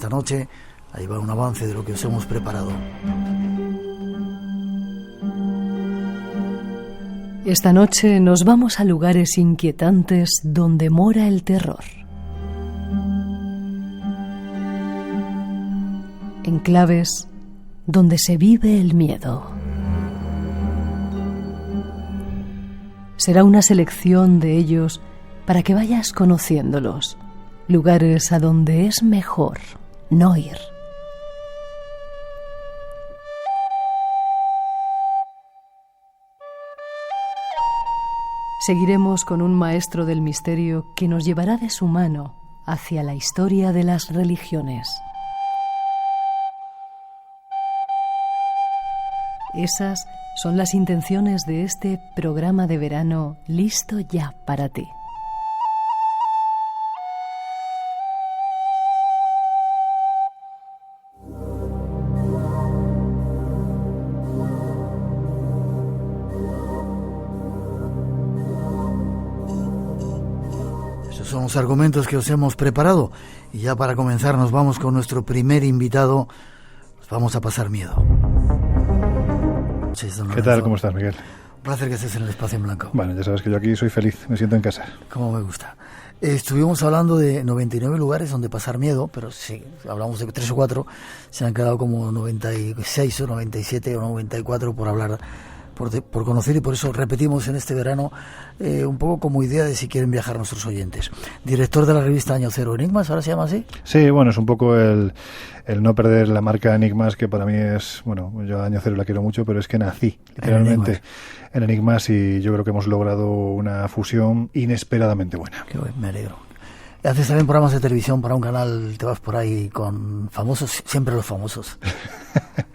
esta noche. Ahí va un avance de lo que os hemos preparado. Esta noche nos vamos a lugares inquietantes donde mora el terror. Enclaves donde se vive el miedo. Será una selección de ellos para que vayas conociéndolos. Lugares a donde es mejor no ir. Seguiremos con un maestro del misterio que nos llevará de su mano hacia la historia de las religiones. Esas son las intenciones de este programa de verano listo ya para ti. Son los argumentos que os hemos preparado y ya para comenzar nos vamos con nuestro primer invitado. Nos vamos a pasar miedo. ¿Qué tal? ¿Cómo estás, Miguel? Un placer que estés en el Espacio en Blanco. Bueno, ya sabes que yo aquí soy feliz, me siento en casa. Como me gusta. Estuvimos hablando de 99 lugares donde pasar miedo, pero sí, hablamos de 3 o 4, se han quedado como 96 o 97 o 94 por hablar, por conocer, y por eso repetimos en este verano un poco como idea de si quieren viajar nuestros oyentes. Director de la revista Año Cero, Enigmas, ¿ahora se llama así? Sí, bueno, es un poco el no perder la marca Enigmas, que para mí es, bueno, yo a Año Cero la quiero mucho, pero es que nací literalmente en Enigmas y yo creo que hemos logrado una fusión inesperadamente buena. Qué bueno, me alegro. Haces también programas de televisión para un canal, te vas por ahí con famosos, siempre los famosos.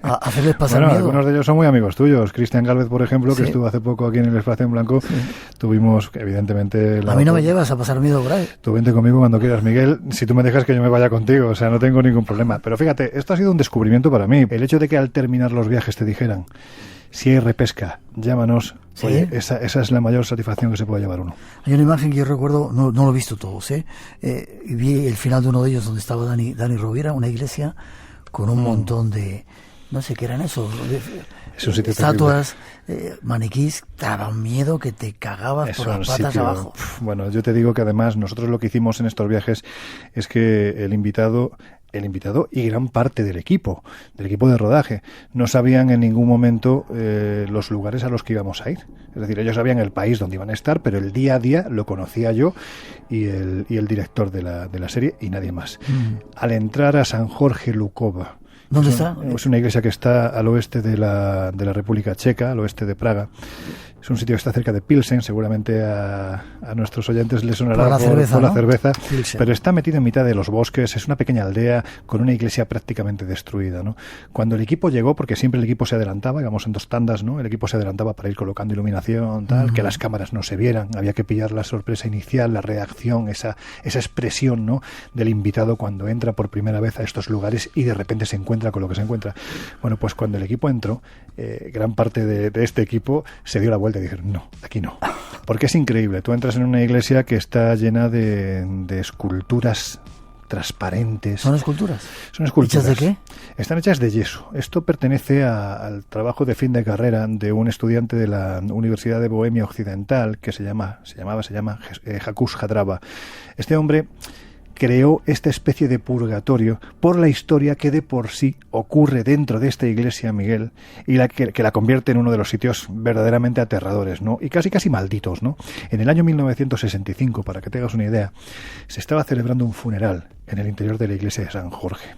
A hacerles pasar miedo. Algunos de ellos son muy amigos tuyos. Cristian Gálvez, por ejemplo, que estuvo hace poco aquí en el Espacio en Blanco. Sí. Tuvimos, evidentemente... A mí no me llevas a pasar miedo por ahí. Tú vente conmigo cuando quieras, Miguel. Si tú me dejas que yo me vaya contigo, o sea, no tengo ningún problema. Pero fíjate, esto ha sido un descubrimiento para mí. El hecho de que al terminar los viajes te dijeran: si hay repesca, llámanos. ¿Sí? Oye, esa es la mayor satisfacción que se puede llevar uno. Hay una imagen que yo recuerdo, no lo he visto todos, vi el final de uno de ellos donde estaba Dani Rovira, una iglesia con un montón de, no sé qué eran esos, es un sitio estatuas, maniquís, daban miedo que te cagabas por las patas abajo. Bueno, yo te digo que además nosotros lo que hicimos en estos viajes es que el invitado y gran parte del equipo de rodaje no sabían en ningún momento los lugares a los que íbamos a ir. Es decir, ellos sabían el país donde iban a estar, pero el día a día lo conocía yo y el director de la serie y nadie más. Al entrar a San Jorge Lukova, ¿dónde está? Es una iglesia que está al oeste de la República Checa, al oeste de Praga. Es un sitio que está cerca de Pilsen, seguramente a nuestros oyentes les sonará por la cerveza, pero está metido en mitad de los bosques, es una pequeña aldea con una iglesia prácticamente destruida, ¿no? Cuando el equipo llegó, porque siempre el equipo se adelantaba, íbamos en 2 tandas, ¿no? El equipo se adelantaba para ir colocando iluminación, tal, que las cámaras no se vieran, había que pillar la sorpresa inicial, la reacción, esa expresión, ¿no?, del invitado cuando entra por primera vez a estos lugares y de repente se encuentra con lo que se encuentra. Bueno, pues cuando el equipo entró, gran parte de este equipo se dio la vuelta y dijeron: no, aquí no. Porque es increíble, tú entras en una iglesia que está llena de esculturas transparentes. ¿Son esculturas? Son esculturas. ¿Hechas de qué? Están hechas de yeso. Esto pertenece al trabajo de fin de carrera de un estudiante de la Universidad de Bohemia Occidental que se llama Jakus Hadrava. Este hombre creó esta especie de purgatorio por la historia que de por sí ocurre dentro de esta iglesia, Miguel, y que la convierte en uno de los sitios verdaderamente aterradores, ¿no? Y casi malditos, ¿no? En el año 1965, para que te hagas una idea, se estaba celebrando un funeral en el interior de la iglesia de San Jorge.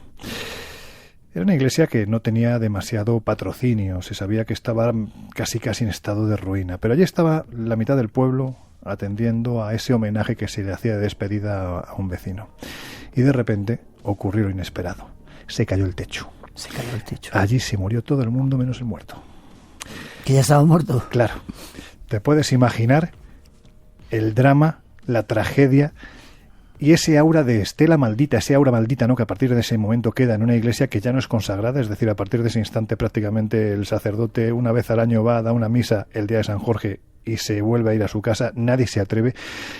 Era una iglesia que no tenía demasiado patrocinio, se sabía que estaba casi en estado de ruina, pero allí estaba la mitad del pueblo atendiendo a ese homenaje que se le hacía de despedida a un vecino. Y de repente ocurrió lo inesperado. Se cayó el techo. Allí se murió todo el mundo menos el muerto. ¿Que ya estaba muerto? Claro. Te puedes imaginar el drama, la tragedia y ese aura de estela maldita, ¿no?, que a partir de ese momento queda en una iglesia que ya no es consagrada, es decir, a partir de ese instante prácticamente el sacerdote una vez al año va a dar una misa el día de San Jorge y se vuelve a ir a su casa, nadie se atreve,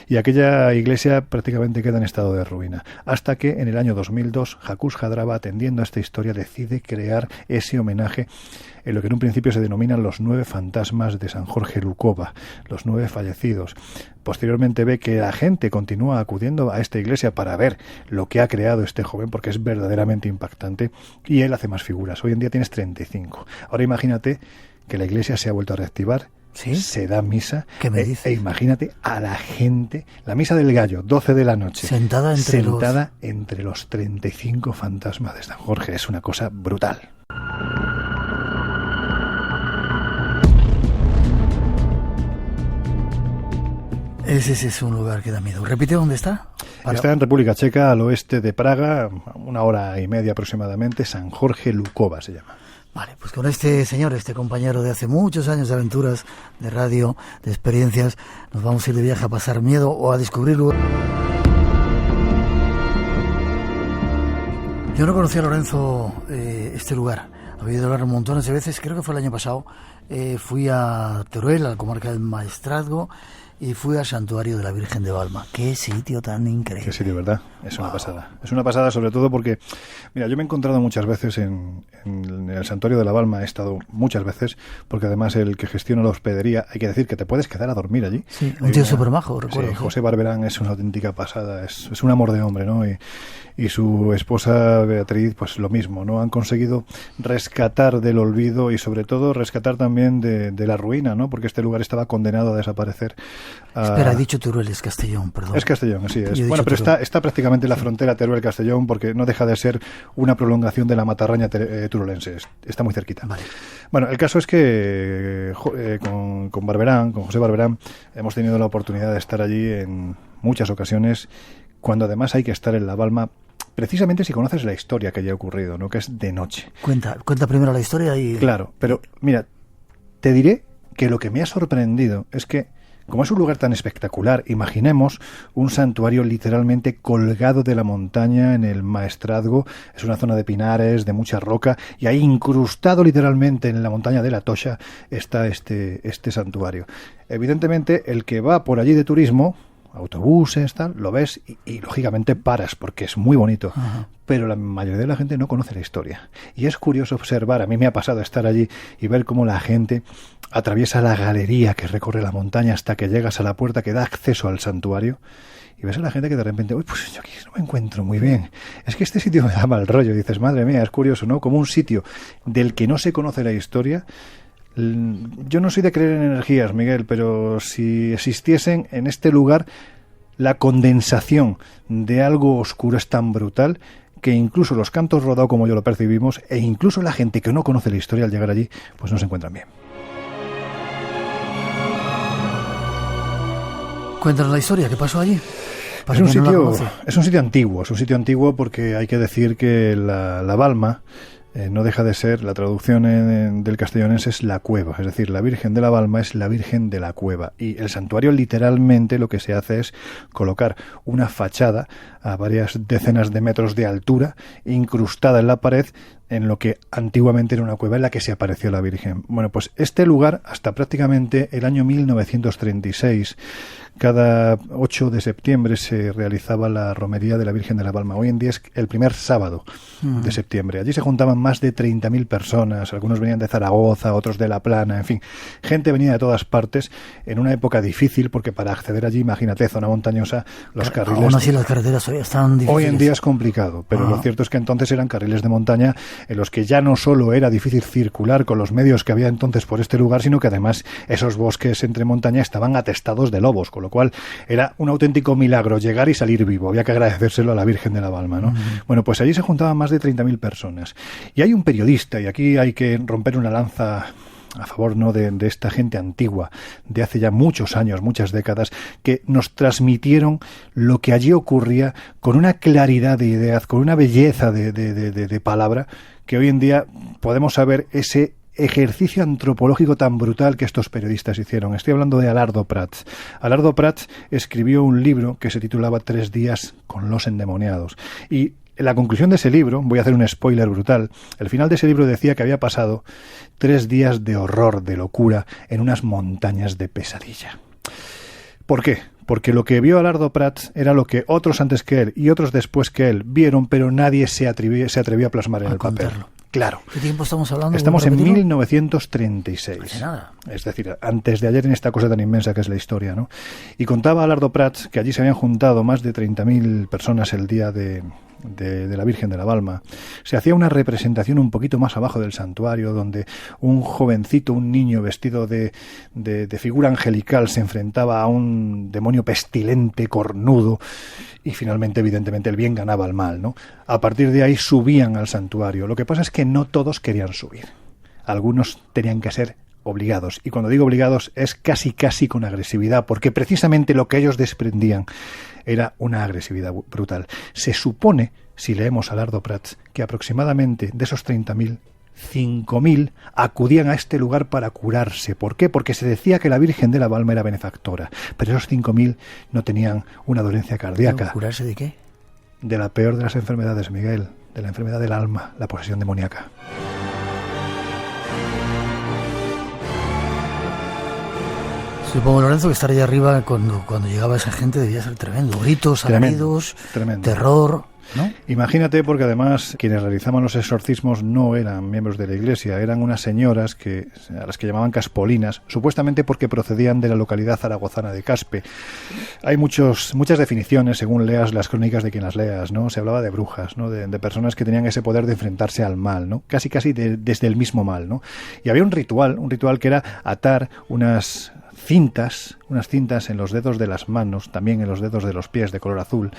y aquella iglesia prácticamente queda en estado de ruina. Hasta que en el año 2002, Jacuz Jadrava, atendiendo a esta historia, decide crear ese homenaje en lo que en un principio se denominan los 9 fantasmas de San Jorge Lukova, los 9 fallecidos. Posteriormente ve que la gente continúa acudiendo a esta iglesia para ver lo que ha creado este joven, porque es verdaderamente impactante, y él hace más figuras. Hoy en día tienes 35. Ahora imagínate que la iglesia se ha vuelto a reactivar. ¿Sí? Se da misa. ¿Qué me dices? Imagínate a la gente, la misa del gallo, 12 de la noche, sentada entre los 35 fantasmas de San Jorge. Es una cosa brutal. Ese es un lugar que da miedo. ¿Repite dónde está? Está en República Checa, al oeste de Praga, 1 hora y media aproximadamente. San Jorge Lukova se llama. Vale, pues con este señor, este compañero de hace muchos años de aventuras, de radio, de experiencias, nos vamos a ir de viaje a pasar miedo o a descubrir lugares. Yo no conocía, Lorenzo, este lugar. Había ido a hablar montones de veces, creo que fue el año pasado. Fui a Teruel, a la comarca del Maestrazgo, y fui al santuario de la Virgen de Balma. ¡Qué sitio tan increíble! Qué sitio, ¿verdad? Es una pasada. Es una pasada sobre todo porque, mira, yo me he encontrado muchas veces en el santuario de la Balma, he estado muchas veces, porque además el que gestiona la hospedería, hay que decir que te puedes quedar a dormir allí. Sí, un tío súper majo, recuerdo. Sí, José Barberán es una auténtica pasada, es un amor de hombre, ¿no? Y su esposa Beatriz, pues lo mismo, ¿no? Han conseguido rescatar del olvido y sobre todo rescatar también de la ruina, ¿no? Porque este lugar estaba condenado a desaparecer. Espera, he dicho Teruel, es Castellón, perdón. Es Castellón, sí es. Bueno, pero está prácticamente en la frontera Teruel-Castellón, porque no deja de ser una prolongación de la matarraña turolense. Está muy cerquita. Vale. Bueno, el caso es que con Barberán, con José Barberán, hemos tenido la oportunidad de estar allí en muchas ocasiones, cuando además hay que estar en la Balma, precisamente si conoces la historia que haya ocurrido, ¿no? Que es de noche. Cuenta primero la historia y... Claro, pero mira, te diré que lo que me ha sorprendido es que, como es un lugar tan espectacular, imaginemos un santuario literalmente colgado de la montaña en el Maestrazgo. Es una zona de pinares, de mucha roca, y ahí incrustado literalmente en la montaña de la Tosha está este santuario. Evidentemente, el que va por allí de turismo, autobuses, tal, lo ves y lógicamente paras porque es muy bonito. Ajá. Pero la mayoría de la gente no conoce la historia. Y es curioso observar, a mí me ha pasado estar allí y ver cómo la gente atraviesa la galería que recorre la montaña hasta que llegas a la puerta que da acceso al santuario. Y ves a la gente que de repente, uy, pues yo aquí no me encuentro muy bien. Es que este sitio me da mal rollo. Y dices, madre mía, es curioso, ¿no? Como un sitio del que no se conoce la historia. Yo no soy de creer en energías, Miguel, pero si existiesen en este lugar, la condensación de algo oscuro es tan brutal que incluso los cantos rodados como yo lo percibimos, e incluso la gente que no conoce la historia al llegar allí, pues no se encuentran bien. Cuéntanos la historia, ¿qué pasó allí? Es un sitio antiguo porque hay que decir que la Balma no deja de ser, la traducción del castellonense es la cueva, es decir, la Virgen de la Balma es la Virgen de la Cueva, y el santuario literalmente lo que se hace es colocar una fachada a varias decenas de metros de altura, incrustada en la pared, en lo que antiguamente era una cueva en la que se apareció la Virgen. Bueno, pues este lugar, hasta prácticamente el año 1936, cada 8 de septiembre se realizaba la romería de la Virgen de la Balma. Hoy en día es el primer sábado de septiembre. Allí se juntaban más de 30.000 personas, algunos venían de Zaragoza, otros de La Plana, en fin, gente venía de todas partes en una época difícil, porque para acceder allí, imagínate, zona montañosa, los carriles... Aún así las carreteras hoy están difíciles. Hoy en día es complicado, pero lo cierto es que entonces eran carriles de montaña en los que ya no solo era difícil circular con los medios que había entonces por este lugar, sino que además esos bosques entre montaña estaban atestados de lobos, con lo cual era un auténtico milagro llegar y salir vivo. Había que agradecérselo a la Virgen de la Balma, ¿no? Bueno, pues allí se juntaban más de 30.000 personas. Y hay un periodista, y aquí hay que romper una lanza a favor, ¿no?, de esta gente antigua, de hace ya muchos años, muchas décadas, que nos transmitieron lo que allí ocurría con una claridad de ideas, con una belleza de palabra, que hoy en día podemos saber ese ejercicio antropológico tan brutal que estos periodistas hicieron. Estoy hablando de Alardo Prats. Alardo Prats escribió un libro que se titulaba 3 días con los endemoniados, y la conclusión de ese libro, voy a hacer un spoiler brutal, el final de ese libro decía que había pasado 3 días de horror, de locura, en unas montañas de pesadilla. ¿Por qué? Porque lo que vio Alardo Prats era lo que otros antes que él y otros después que él vieron, pero nadie se atrevió a plasmar en el papel. Claro. ¿Qué tiempo estamos hablando? Estamos en 1936. Hace nada. Es decir, antes de ayer, en esta cosa tan inmensa que es la historia, ¿no? Y contaba Alardo Prats que allí se habían juntado más de 30.000 personas el día de la Virgen de la Balma. Se hacía una representación un poquito más abajo del santuario, donde un jovencito, un niño vestido de figura angelical se enfrentaba a un demonio pestilente, cornudo, y finalmente, evidentemente, el bien ganaba al mal, ¿no? A partir de ahí subían al santuario. Lo que pasa es que no todos querían subir. Algunos tenían que ser obligados. Y cuando digo obligados es casi con agresividad, porque precisamente lo que ellos desprendían era una agresividad brutal. Se supone, si leemos a Alardo Prats, que aproximadamente de esos 30.000, 5.000 acudían a este lugar para curarse. ¿Por qué? Porque se decía que la Virgen de la Balma era benefactora, pero esos 5.000 no tenían una dolencia cardíaca. ¿Curarse de qué? De la peor de las enfermedades, Miguel, de la enfermedad del alma, la posesión demoníaca. Supongo, Lorenzo, que estar allá arriba cuando llegaba esa gente debía ser tremendo. Gritos, alaridos, terror, ¿no? Imagínate, porque además quienes realizaban los exorcismos no eran miembros de la iglesia, eran unas señoras a las que llamaban caspolinas, supuestamente porque procedían de la localidad zaragozana de Caspe. Hay muchas definiciones según leas las crónicas de quien las leas, ¿no? Se hablaba de brujas, ¿no? De personas que tenían ese poder de enfrentarse al mal, ¿no? Casi desde el mismo mal, ¿no? Y había un ritual que era atar unas cintas en los dedos de las manos, también en los dedos de los pies de color azul.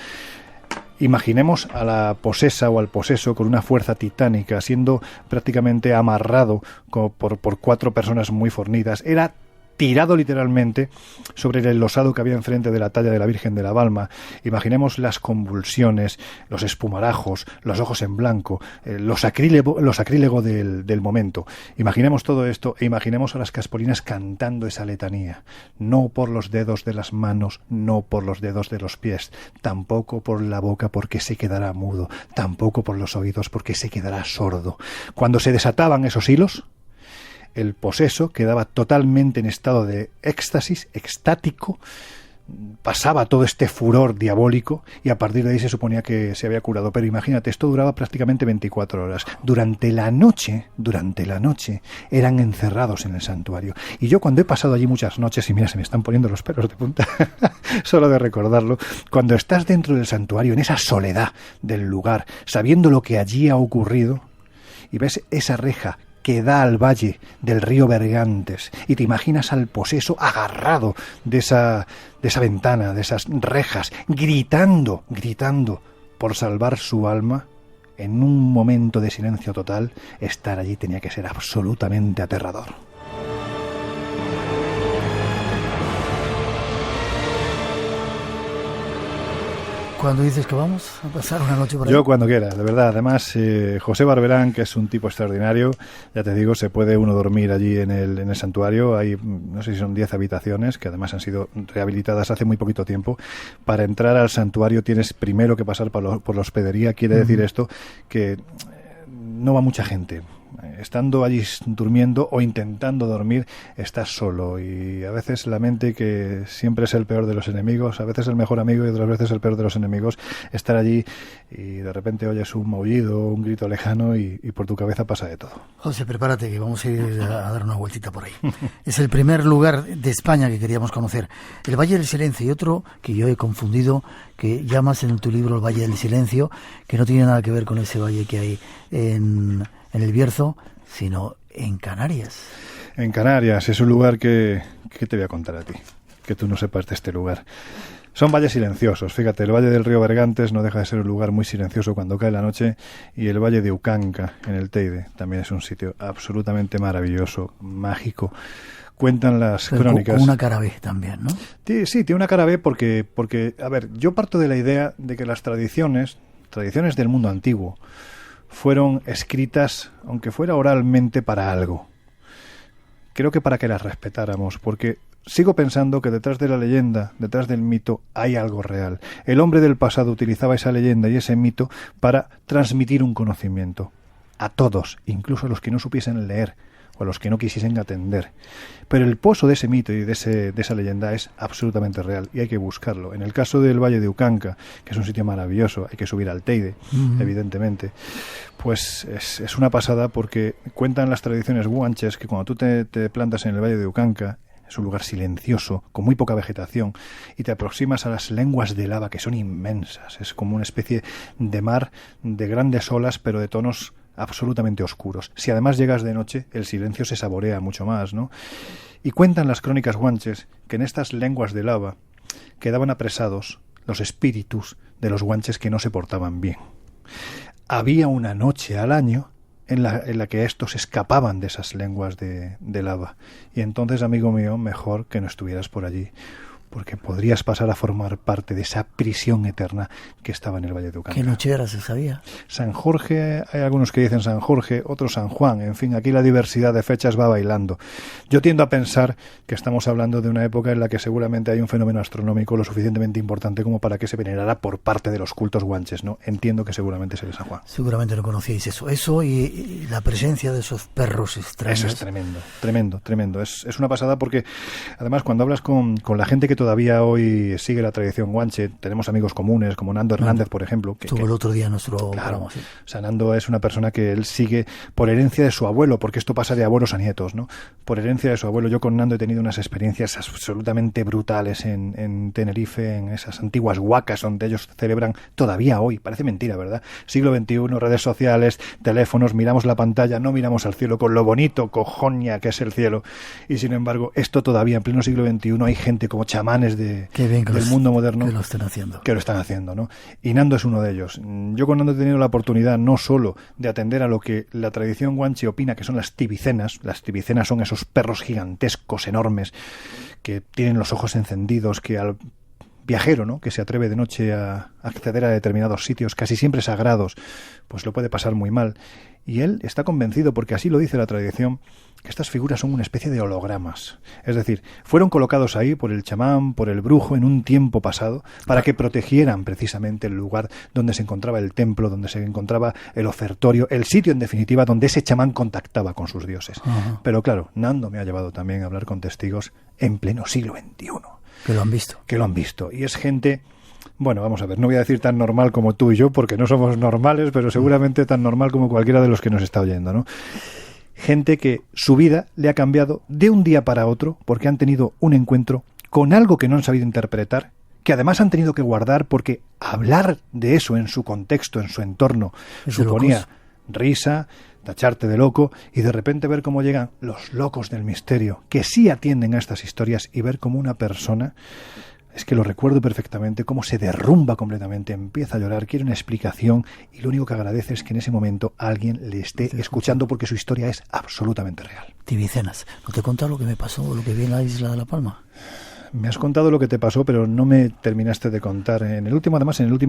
Imaginemos a la posesa o al poseso con una fuerza titánica, siendo prácticamente amarrado por 4 personas muy fornidas. Era tirado literalmente sobre el losado que había enfrente de la talla de la Virgen de la Balma. Imaginemos las convulsiones, los espumarajos, los ojos en blanco, lo sacrílego del momento. Imaginemos todo esto e imaginemos a las caspolinas cantando esa letanía. No por los dedos de las manos, no por los dedos de los pies, tampoco por la boca porque se quedará mudo, tampoco por los oídos porque se quedará sordo. Cuando se desataban esos hilos, el poseso quedaba totalmente en estado de éxtasis, extático, pasaba todo este furor diabólico y a partir de ahí se suponía que se había curado. Pero imagínate, esto duraba prácticamente 24 horas. Durante la noche, eran encerrados en el santuario. Y yo cuando he pasado allí muchas noches, y mira, se me están poniendo los pelos de punta, solo de recordarlo, cuando estás dentro del santuario, en esa soledad del lugar, sabiendo lo que allí ha ocurrido, y ves esa reja que da al valle del río Bergantes, y te imaginas al poseso agarrado de esa ventana, de esas rejas, gritando por salvar su alma. En un momento de silencio total, estar allí tenía que ser absolutamente aterrador. ¿Cuándo dices que vamos a pasar una noche por ahí? Yo cuando quiera, de verdad. Además, José Barberán, que es un tipo extraordinario, ya te digo, se puede uno dormir allí en el santuario. Hay, no sé si son 10 habitaciones, que además han sido rehabilitadas hace muy poquito tiempo. Para entrar al santuario tienes primero que pasar por la hospedería. Quiere decir esto que no va mucha gente. Estando allí durmiendo o intentando dormir, estás solo, y a veces la mente, que siempre es el peor de los enemigos, a veces el mejor amigo y otras veces el peor de los enemigos, estar allí y de repente oyes un maullido, un grito lejano y por tu cabeza pasa de todo. José, prepárate que vamos a ir a dar una vueltita por ahí. Es el primer lugar de España que queríamos conocer, el Valle del Silencio, y otro que yo he confundido, que llamas en tu libro el Valle del Silencio, que no tiene nada que ver con ese valle que hay en el Bierzo, sino en Canarias. En Canarias es un lugar que te voy a contar a ti, que tú no sepas de este lugar. Son valles silenciosos, fíjate, el Valle del Río Bergantes no deja de ser un lugar muy silencioso cuando cae la noche, y el Valle de Ucanca, en el Teide, también es un sitio absolutamente maravilloso, mágico. Cuentan las crónicas. Con una cara B también, ¿no? Sí, tiene una cara B porque, a ver, yo parto de la idea de que las tradiciones del mundo antiguo, fueron escritas, aunque fuera oralmente, para algo. Creo que para que las respetáramos, porque sigo pensando que detrás de la leyenda, detrás del mito, hay algo real. El hombre del pasado utilizaba esa leyenda y ese mito para transmitir un conocimiento a todos, incluso a los que no supiesen leer o a los que no quisiesen atender. Pero el pozo de ese mito y de esa leyenda es absolutamente real y hay que buscarlo. En el caso del Valle de Ucanca, que es un sitio maravilloso, hay que subir al Teide, evidentemente, pues es una pasada porque cuentan las tradiciones guanches que cuando tú te plantas en el Valle de Ucanca, es un lugar silencioso, con muy poca vegetación, y te aproximas a las lenguas de lava, que son inmensas. Es como una especie de mar de grandes olas, pero de tonos absolutamente oscuros. Si además llegas de noche, el silencio se saborea mucho más, ¿no? Y cuentan las crónicas guanches que en estas lenguas de lava quedaban apresados los espíritus de los guanches que no se portaban bien. Había una noche al año en la que estos escapaban de esas lenguas de lava. Y entonces, amigo mío, mejor que no estuvieras por allí, porque podrías pasar a formar parte de esa prisión eterna que estaba en el Valle de Ucanca. ¿Qué noche era? ¿Se sabía? San Jorge, hay algunos que dicen San Jorge, otros San Juan, en fin, aquí la diversidad de fechas va bailando. Yo tiendo a pensar que estamos hablando de una época en la que seguramente hay un fenómeno astronómico lo suficientemente importante como para que se venerara por parte de los cultos guanches, ¿no? Entiendo que seguramente sería San Juan. Seguramente no conocíais eso y la presencia de esos perros extraños. Eso es tremendo, tremendo, tremendo. Es una pasada porque, además, cuando hablas con la gente que todavía hoy sigue la tradición guanche, tenemos amigos comunes como Nando Hernández, por ejemplo. Estuvo el otro día en nuestro programa. Sí. O sea, Nando es una persona que él sigue por herencia de su abuelo, porque esto pasa de abuelos a nietos, ¿no? Por herencia de su abuelo. Yo con Nando he tenido unas experiencias absolutamente brutales en Tenerife, en esas antiguas huacas donde ellos celebran todavía hoy. Parece mentira, ¿verdad? Siglo XXI, redes sociales, teléfonos, miramos la pantalla, no miramos al cielo con lo bonito, cojonia que es el cielo. Y sin embargo, esto todavía en pleno siglo XXI hay gente como chamanes del mundo moderno que lo están haciendo, ¿no? Y Nando es uno de ellos. Yo con Nando he tenido la oportunidad no solo de atender a lo que la tradición guanche opina que son las tibicenas. Las tibicenas son esos perros gigantescos, enormes, que tienen los ojos encendidos, que al viajero, ¿no?, que se atreve de noche a acceder a determinados sitios casi siempre sagrados, pues lo puede pasar muy mal. Y él está convencido, porque así lo dice la tradición, que estas figuras son una especie de hologramas. Es decir, fueron colocados ahí por el chamán, por el brujo, en un tiempo pasado, para que protegieran precisamente el lugar donde se encontraba el templo, donde se encontraba el ofertorio, el sitio, en definitiva, donde ese chamán contactaba con sus dioses. Uh-huh. Pero claro, Nando me ha llevado también a hablar con testigos en pleno siglo XXI. Que lo han visto. Que lo han visto. Y es gente... Bueno, vamos a ver, no voy a decir tan normal como tú y yo, porque no somos normales, pero seguramente tan normal como cualquiera de los que nos está oyendo, ¿no? Gente que su vida le ha cambiado de un día para otro porque han tenido un encuentro con algo que no han sabido interpretar, que además han tenido que guardar porque hablar de eso en su contexto, en su entorno, suponía risa, tacharte de loco y de repente ver cómo llegan los locos del misterio, que sí atienden a estas historias y ver cómo una persona... Es que lo recuerdo perfectamente, cómo se derrumba completamente, empieza a llorar, quiere una explicación y lo único que agradece es que en ese momento alguien le esté escuchando porque su historia es absolutamente real. Tibicenas, ¿no te he contado lo que me pasó, lo que vi en la isla de La Palma? Me has contado lo que te pasó, pero no me terminaste de contar. En el último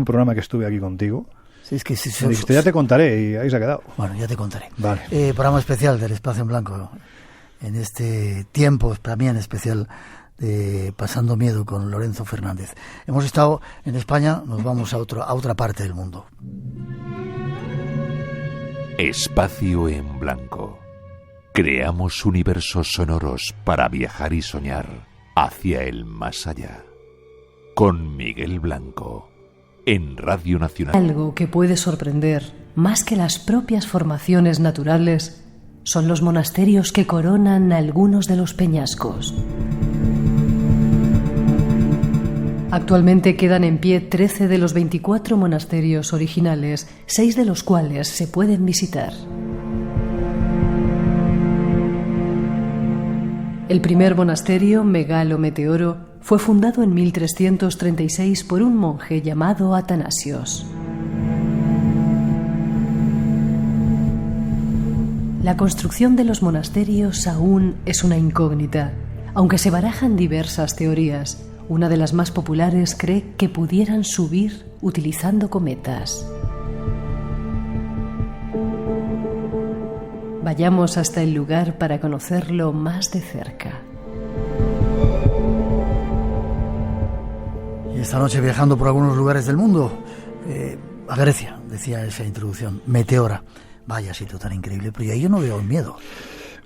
programa que estuve aquí contigo, sí, es que si me dijiste, ya te contaré y ahí se ha quedado. Bueno, ya te contaré. Vale. Programa especial del Espacio en Blanco, en este tiempo también especial de Pasando Miedo con Lorenzo Fernández. Hemos estado en España, nos vamos a otra parte del mundo. Espacio en Blanco. Creamos universos sonoros para viajar y soñar hacia el más allá. Con Miguel Blanco, en Radio Nacional. Algo que puede sorprender más que las propias formaciones naturales son los monasterios que coronan algunos de los peñascos. Actualmente quedan en pie 13 de los 24 monasterios originales, 6 de los cuales se pueden visitar. El primer monasterio, Megalo Meteoro, fue fundado en 1336 por un monje llamado Atanasios. La construcción de los monasterios aún es una incógnita, aunque se barajan diversas teorías. Una de las más populares cree que pudieran subir utilizando cometas. Vayamos hasta el lugar para conocerlo más de cerca. esta noche viajando por algunos lugares del mundo, a Grecia, decía esa introducción, Meteora. Vaya sitio tan increíble, pero ahí yo no veo miedo.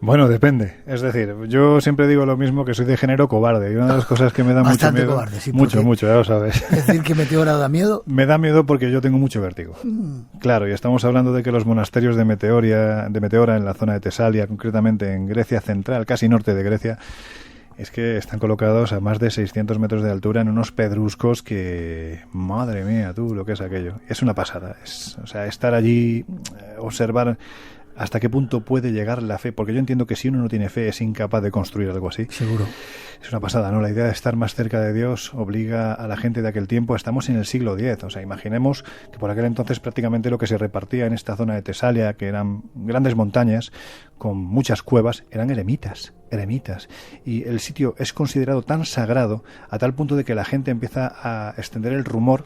Bueno, depende. Es decir, yo siempre digo lo mismo, que soy de género cobarde. Y una de las cosas que me da mucho miedo... Cobarde, sí, mucho, ya lo sabes. ¿Es decir que Meteora da miedo? Me da miedo porque yo tengo mucho vértigo. Claro, y estamos hablando de que los monasterios de Meteora en la zona de Tesalia, concretamente en Grecia central, casi norte de Grecia, es que están colocados a más de 600 metros de altura en unos pedruscos que... Madre mía, tú, lo que es aquello. Es una pasada. O sea, estar allí, observar... ¿Hasta qué punto puede llegar la fe? Porque yo entiendo que si uno no tiene fe es incapaz de construir algo así. Seguro. Es una pasada, ¿no? La idea de estar más cerca de Dios obliga a la gente de aquel tiempo. Estamos en el siglo X. O sea, imaginemos que por aquel entonces prácticamente lo que se repartía en esta zona de Tesalia, que eran grandes montañas con muchas cuevas, eran eremitas. Y el sitio es considerado tan sagrado a tal punto de que la gente empieza a extender el rumor,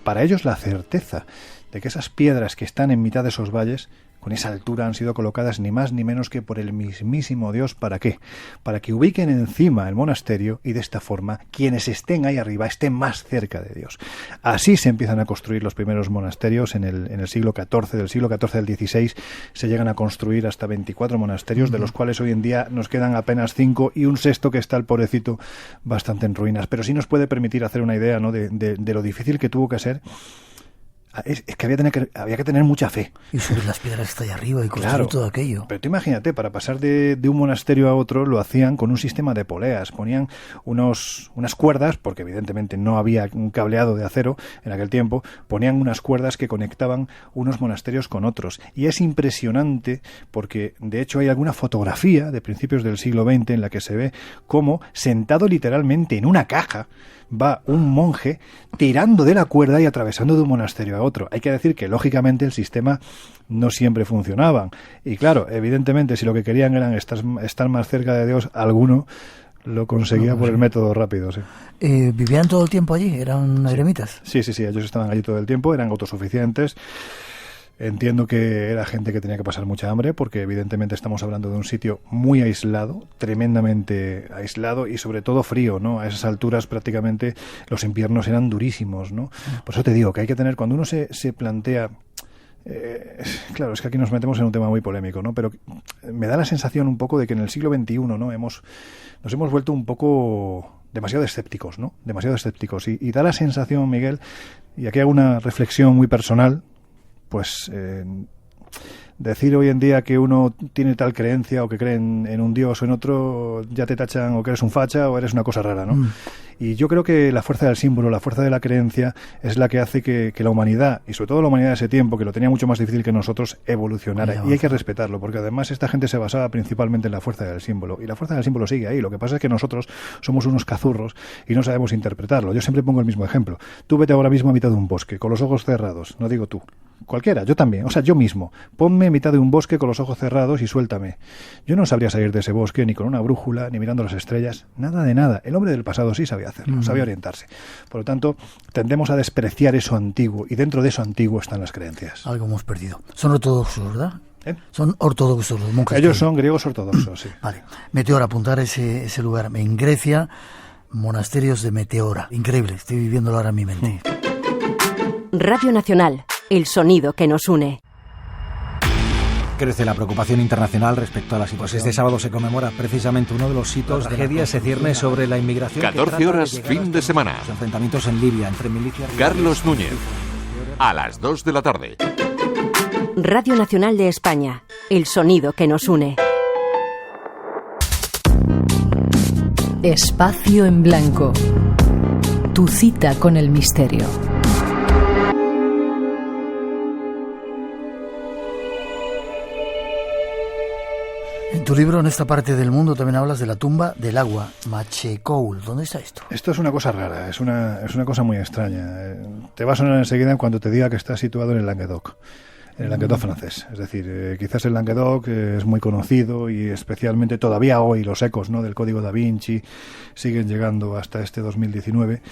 para ellos la certeza, de que esas piedras que están en mitad de esos valles, con esa altura, han sido colocadas ni más ni menos que por el mismísimo Dios. ¿Para qué? Para que ubiquen encima el monasterio y de esta forma quienes estén ahí arriba estén más cerca de Dios. Así se empiezan a construir los primeros monasterios en el siglo XIV. Del siglo XIV al XVI se llegan a construir hasta 24 monasterios, de los cuales hoy en día nos quedan apenas 5 y un sexto que está, el pobrecito, bastante en ruinas. Pero sí nos puede permitir hacer una idea, ¿no?, de lo difícil que tuvo que ser. Es que había que tener mucha fe. Y subir las piedras hasta allá arriba y construir todo aquello. Pero tú imagínate, para pasar de un monasterio a otro lo hacían con un sistema de poleas. Ponían unas cuerdas, porque evidentemente no había un cableado de acero en aquel tiempo, ponían unas cuerdas que conectaban unos monasterios con otros. Y es impresionante porque, de hecho, hay alguna fotografía de principios del siglo XX en la que se ve cómo, sentado literalmente en una caja, va un monje tirando de la cuerda y atravesando de un monasterio a otro. Hay que decir que, lógicamente, el sistema no siempre funcionaba. Y claro, evidentemente, si lo que querían eran estar más cerca de Dios, alguno lo conseguía por el método rápido, sí. ¿Vivían todo el tiempo allí? ¿Eran eremitas? Sí, ellos estaban allí todo el tiempo, eran autosuficientes. Entiendo que era gente que tenía que pasar mucha hambre, porque evidentemente estamos hablando de un sitio muy aislado, tremendamente aislado y sobre todo frío, ¿no? A esas alturas prácticamente los inviernos eran durísimos, ¿no? Por eso te digo que hay que tener, cuando uno se plantea... claro, es que aquí nos metemos en un tema muy polémico, ¿no? Pero me da la sensación un poco de que en el siglo XXI, ¿no?, nos hemos vuelto un poco demasiado escépticos, ¿no? Demasiado escépticos. Y da la sensación, Miguel, y aquí hago una reflexión muy personal, pues decir hoy en día que uno tiene tal creencia o que cree en un Dios o en otro, ya te tachan o que eres un facha o eres una cosa rara, ¿no? Y yo creo que la fuerza del símbolo, la fuerza de la creencia es la que hace que la humanidad, y sobre todo la humanidad de ese tiempo, que lo tenía mucho más difícil que nosotros, evolucionara. Y hay que respetarlo, porque además esta gente se basaba principalmente en la fuerza del símbolo. Y la fuerza del símbolo sigue ahí. Lo que pasa es que nosotros somos unos cazurros y no sabemos interpretarlo. Yo siempre pongo el mismo ejemplo. Tú vete ahora mismo a mitad de un bosque, con los ojos cerrados. No digo tú. Cualquiera, yo también. O sea, yo mismo. Ponme en mitad de un bosque con los ojos cerrados y suéltame. Yo no sabría salir de ese bosque ni con una brújula, ni mirando las estrellas. Nada de nada. El hombre del pasado sí sabía hacerlo, sabía orientarse. Por lo tanto, tendemos a despreciar eso antiguo, y dentro de eso antiguo están las creencias. Algo hemos perdido. Son ortodoxos, ¿verdad? Son ortodoxos los monjes. Ellos son griegos ortodoxos, sí. Vale. Meteora, apuntar ese lugar. En Grecia, monasterios de Meteora. Increíble, estoy viviéndolo ahora en mi mente. Radio Nacional, el sonido que nos une. Crece la preocupación internacional respecto a la situación. Pues este sábado se conmemora precisamente uno de los hitos. La tragedia se cierne sobre la inmigración. 14 horas, fin de semana. Los enfrentamientos en Libia entre milicias. Carlos Núñez, a las 2 de la tarde. Radio Nacional de España, el sonido que nos une. Espacio en blanco. Tu cita con el misterio. En tu libro, en esta parte del mundo, también hablas de la tumba del agua, Machecoul. ¿Dónde está esto? Esto es una cosa rara, es una cosa muy extraña. Te va a sonar enseguida cuando te diga que está situado en el Languedoc. En el Languedoc francés. Es decir, quizás el Languedoc es muy conocido, y especialmente todavía hoy los ecos, ¿no?, del Código da Vinci siguen llegando hasta este 2019.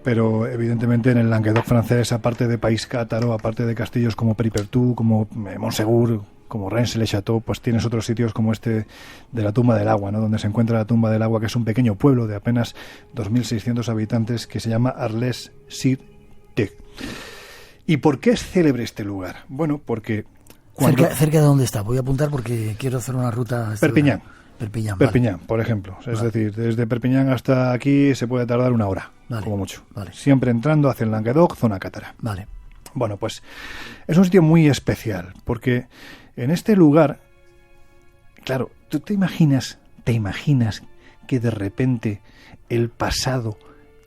Pero evidentemente en el Languedoc francés, aparte de País Cátaro, aparte de castillos como Peripertú, como Montsegur, como Rennes-le-Château, pues tienes otros sitios como este de la Tumba del Agua, ¿no? Donde se encuentra la Tumba del Agua, que es un pequeño pueblo de apenas 2.600 habitantes que se llama Arles-sur-Tech. ¿Y por qué es célebre este lugar? Bueno, porque... Cerca de dónde está, voy a apuntar porque quiero hacer una ruta... Perpiñán. Vale. Por ejemplo. Es decir, desde Perpiñán hasta aquí se puede tardar 1 hora, como mucho. Vale. Siempre entrando hacia el Languedoc, zona cátara. Vale. Bueno, pues es un sitio muy especial, porque en este lugar, claro, tú te imaginas que de repente el pasado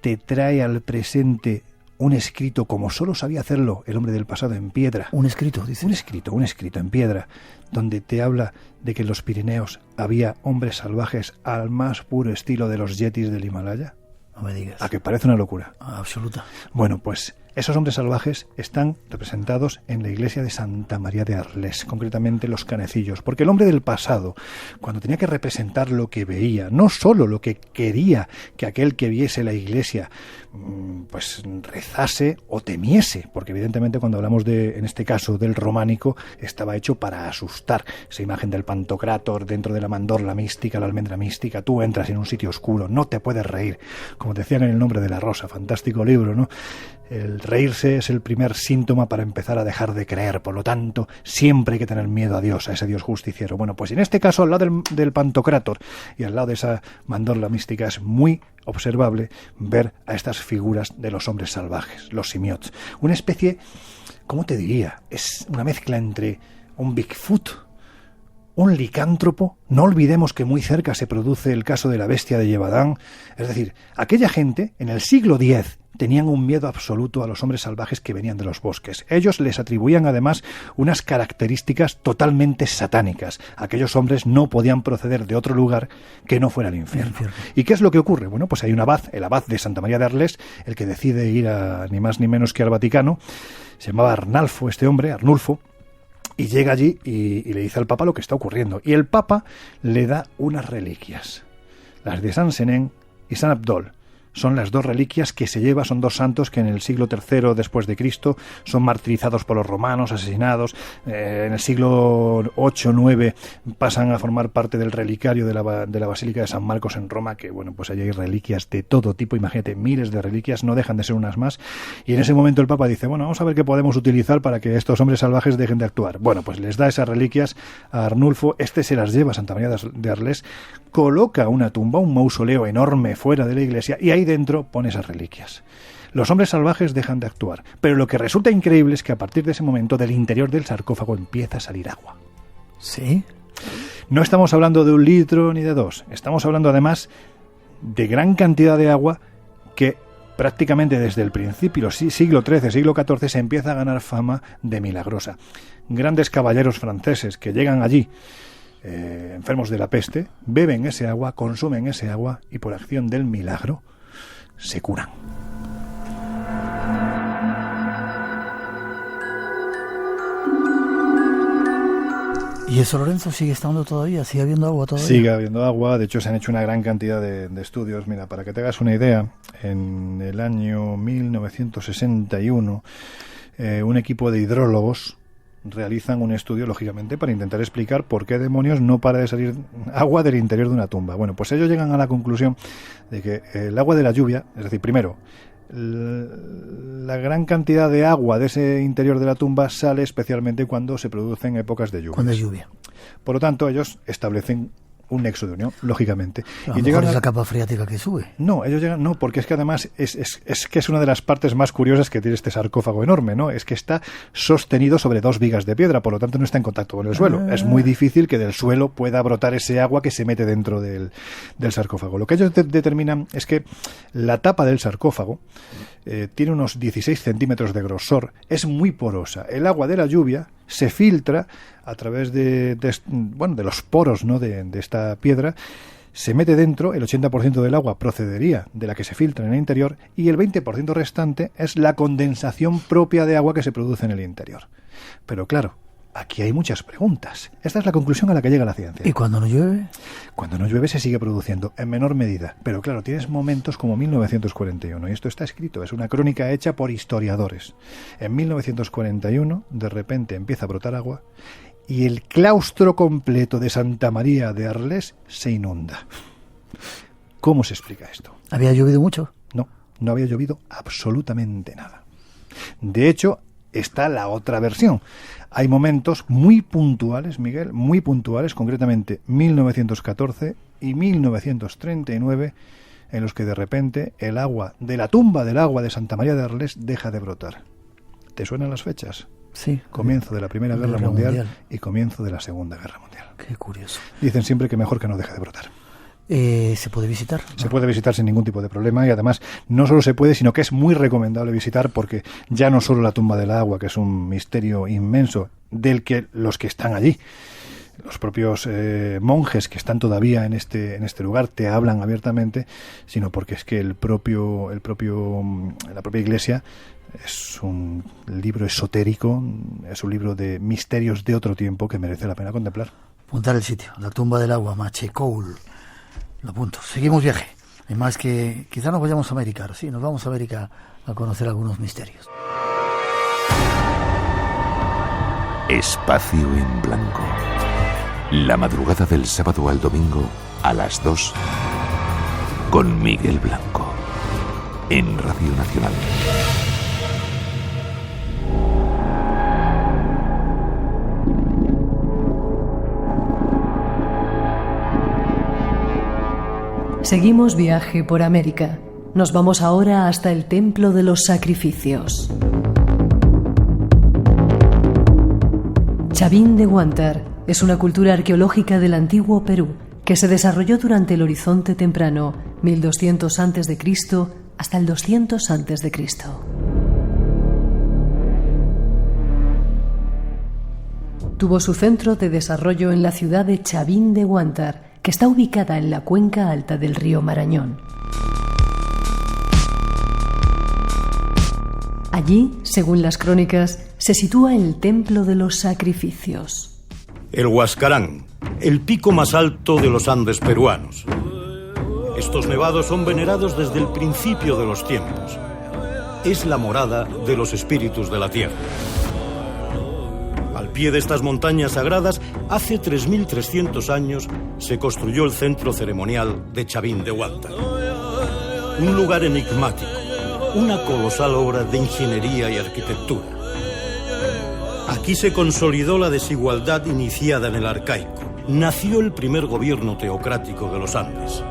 te trae al presente un escrito como solo sabía hacerlo el hombre del pasado en piedra. Un escrito, dice. Un escrito en piedra, donde te habla de que en los Pirineos había hombres salvajes al más puro estilo de los yetis del Himalaya. No me digas. ¿A que parece una locura? Absoluta. Bueno, pues esos hombres salvajes están representados en la iglesia de Santa María de Arles, concretamente los canecillos, porque el hombre del pasado, cuando tenía que representar lo que veía, no solo lo que quería que aquel que viese la iglesia pues rezase o temiese, porque evidentemente cuando hablamos de, en este caso, del románico, estaba hecho para asustar. Esa imagen del Pantocrátor dentro de la mandorla mística, la almendra mística, tú entras en un sitio oscuro, no te puedes reír, como decían en El nombre de la rosa, fantástico libro, ¿no? El reírse es el primer síntoma para empezar a dejar de creer, por lo tanto, siempre hay que tener miedo a Dios, a ese Dios justiciero. Bueno, pues en este caso, al lado del Pantocrátor y al lado de esa mandorla mística, es muy observable ver a estas figuras de los hombres salvajes, los simiots. Una especie, ¿cómo te diría? Es una mezcla entre un Bigfoot, un licántropo. No olvidemos que muy cerca se produce el caso de la bestia de Yevadán. Es decir, aquella gente, en el siglo X, tenían un miedo absoluto a los hombres salvajes que venían de los bosques. Ellos les atribuían además unas características totalmente satánicas. Aquellos hombres no podían proceder de otro lugar que no fuera el infierno. ¿Y qué es lo que ocurre? Bueno, pues hay un abad, el abad de Santa María de Arles, el que decide ir a ni más ni menos que al Vaticano. Se llamaba Arnulfo, y llega allí y le dice al Papa lo que está ocurriendo. Y el Papa le da unas reliquias, las de San Senén y San Abdol. Son las dos reliquias que se lleva, son dos santos que en el siglo III después de Cristo son martirizados por los romanos, asesinados. En el siglo VIII, IX pasan a formar parte del relicario de la Basílica de San Marcos en Roma, que bueno, pues allí hay reliquias de todo tipo, imagínate, miles de reliquias, no dejan de ser unas más. Y en ese momento el Papa dice, bueno, vamos a ver qué podemos utilizar para que estos hombres salvajes dejen de actuar. Bueno, pues les da esas reliquias a Arnulfo, se las lleva a Santa María de Arles, coloca una tumba, un mausoleo enorme fuera de la iglesia, y ahí dentro pone esas reliquias. Los hombres salvajes dejan de actuar, pero lo que resulta increíble es que a partir de ese momento del interior del sarcófago empieza a salir agua. ¿Sí? No estamos hablando de 1 litro ni de 2, estamos hablando además de gran cantidad de agua que prácticamente desde el principio, siglo XIII, siglo XIV, se empieza a ganar fama de milagrosa. Grandes caballeros franceses que llegan allí enfermos de la peste, beben ese agua, consumen ese agua y por acción del milagro se curan. ¿Y eso, Lorenzo, sigue estando todavía? ¿Sigue habiendo agua todavía? Sigue habiendo agua, de hecho se han hecho una gran cantidad de estudios. Mira, para que te hagas una idea, en el año 1961 un equipo de hidrólogos realizan un estudio, lógicamente, para intentar explicar por qué demonios no para de salir agua del interior de una tumba. Bueno, pues ellos llegan a la conclusión de que el agua de la lluvia, es decir, primero, la gran cantidad de agua de ese interior de la tumba sale especialmente cuando se producen épocas de lluvia. Cuando hay lluvia. Por lo tanto, ellos establecen un nexo de unión, lógicamente. A lo mejor es la capa freática que sube. No, ellos llegan, no, porque es que además es una de las partes más curiosas que tiene este sarcófago enorme, ¿no? Es que está sostenido sobre 2 vigas de piedra, por lo tanto no está en contacto con el suelo. Es muy difícil que del suelo pueda brotar ese agua que se mete dentro del sarcófago. Lo que ellos determinan es que la tapa del sarcófago tiene unos 16 centímetros de grosor, es muy porosa. El agua de la lluvia se filtra a través de los poros, ¿no?, de esta piedra, se mete dentro, el 80% del agua procedería de la que se filtra en el interior y el 20% restante es la condensación propia de agua que se produce en el interior. Pero claro, aquí hay muchas preguntas. Esta es la conclusión a la que llega la ciencia. ¿Y cuando no llueve? Cuando no llueve se sigue produciendo, en menor medida. Pero claro, tienes momentos como 1941, y esto está escrito, es una crónica hecha por historiadores. En 1941, de repente empieza a brotar agua, y el claustro completo de Santa María de Arles se inunda. ¿Cómo se explica esto? ¿Había llovido mucho? No había llovido absolutamente nada. De hecho, está la otra versión. Hay momentos muy puntuales, Miguel, muy puntuales, concretamente 1914 y 1939, en los que de repente el agua de la tumba del agua de Santa María de Arles deja de brotar. ¿Te suenan las fechas? Sí. Comienzo de la Primera Guerra Mundial y comienzo de la Segunda Guerra Mundial. Qué curioso. Dicen siempre que mejor que no deje de brotar. ¿Se puede visitar? Se puede visitar sin ningún tipo de problema, y además no solo se puede, sino que es muy recomendable visitar, porque ya no solo la tumba del agua, que es un misterio inmenso del que los que están allí, los propios monjes que están todavía en este lugar, te hablan abiertamente, sino porque es que la propia iglesia es un libro esotérico, es un libro de misterios de otro tiempo que merece la pena contemplar. Apuntar el sitio, la tumba del agua, Machecoul. Lo apunto. Seguimos viaje. Además que quizá nos vayamos a América. Sí, nos vamos a América a conocer algunos misterios. Espacio en Blanco. La madrugada del sábado al domingo a las 2 con Miguel Blanco en Radio Nacional. Seguimos viaje por América. Nos vamos ahora hasta el Templo de los Sacrificios. Chavín de Huántar es una cultura arqueológica del antiguo Perú que se desarrolló durante el Horizonte Temprano, 1200 a.C. hasta el 200 a.C. Tuvo su centro de desarrollo en la ciudad de Chavín de Huántar, que está ubicada en la cuenca alta del río Marañón. Allí, según las crónicas, se sitúa el Templo de los Sacrificios. El Huascarán, el pico más alto de los Andes peruanos. Estos nevados son venerados desde el principio de los tiempos. Es la morada de los espíritus de la tierra. Al pie de estas montañas sagradas, hace 3.300 años, se construyó el centro ceremonial de Chavín de Huántar. Un lugar enigmático, una colosal obra de ingeniería y arquitectura. Aquí se consolidó la desigualdad iniciada en el arcaico. Nació el primer gobierno teocrático de los Andes.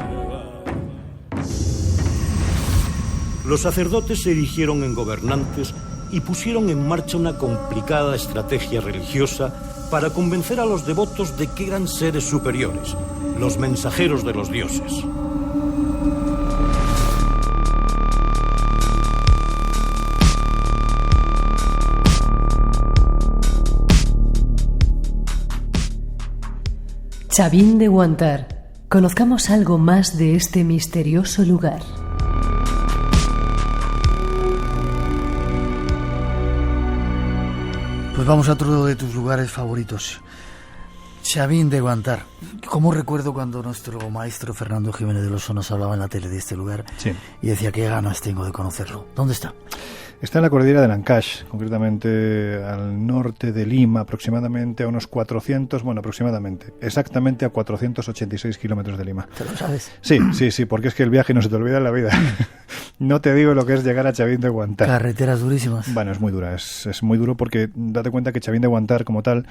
Los sacerdotes se erigieron en gobernantes y pusieron en marcha una complicada estrategia religiosa para convencer a los devotos de que eran seres superiores, los mensajeros de los dioses. Chavín de Huántar. Conozcamos algo más de este misterioso lugar. Pues vamos a otro de tus lugares favoritos, Chavín de Huántar. ¿Cómo recuerdo cuando nuestro maestro Fernando Jiménez del Oso nos hablaba en la tele de este lugar? Sí. Y decía, qué ganas tengo de conocerlo. ¿Dónde está? Está en la cordillera de Ancash, concretamente al norte de Lima, aproximadamente a unos 400, bueno, aproximadamente, exactamente a 486 kilómetros de Lima. ¿Te lo sabes? Sí, porque es que el viaje no se te olvida en la vida. No te digo lo que es llegar a Chavín de Huántar. Carreteras durísimas. Bueno, es muy dura, es muy duro porque date cuenta que Chavín de Huántar como tal,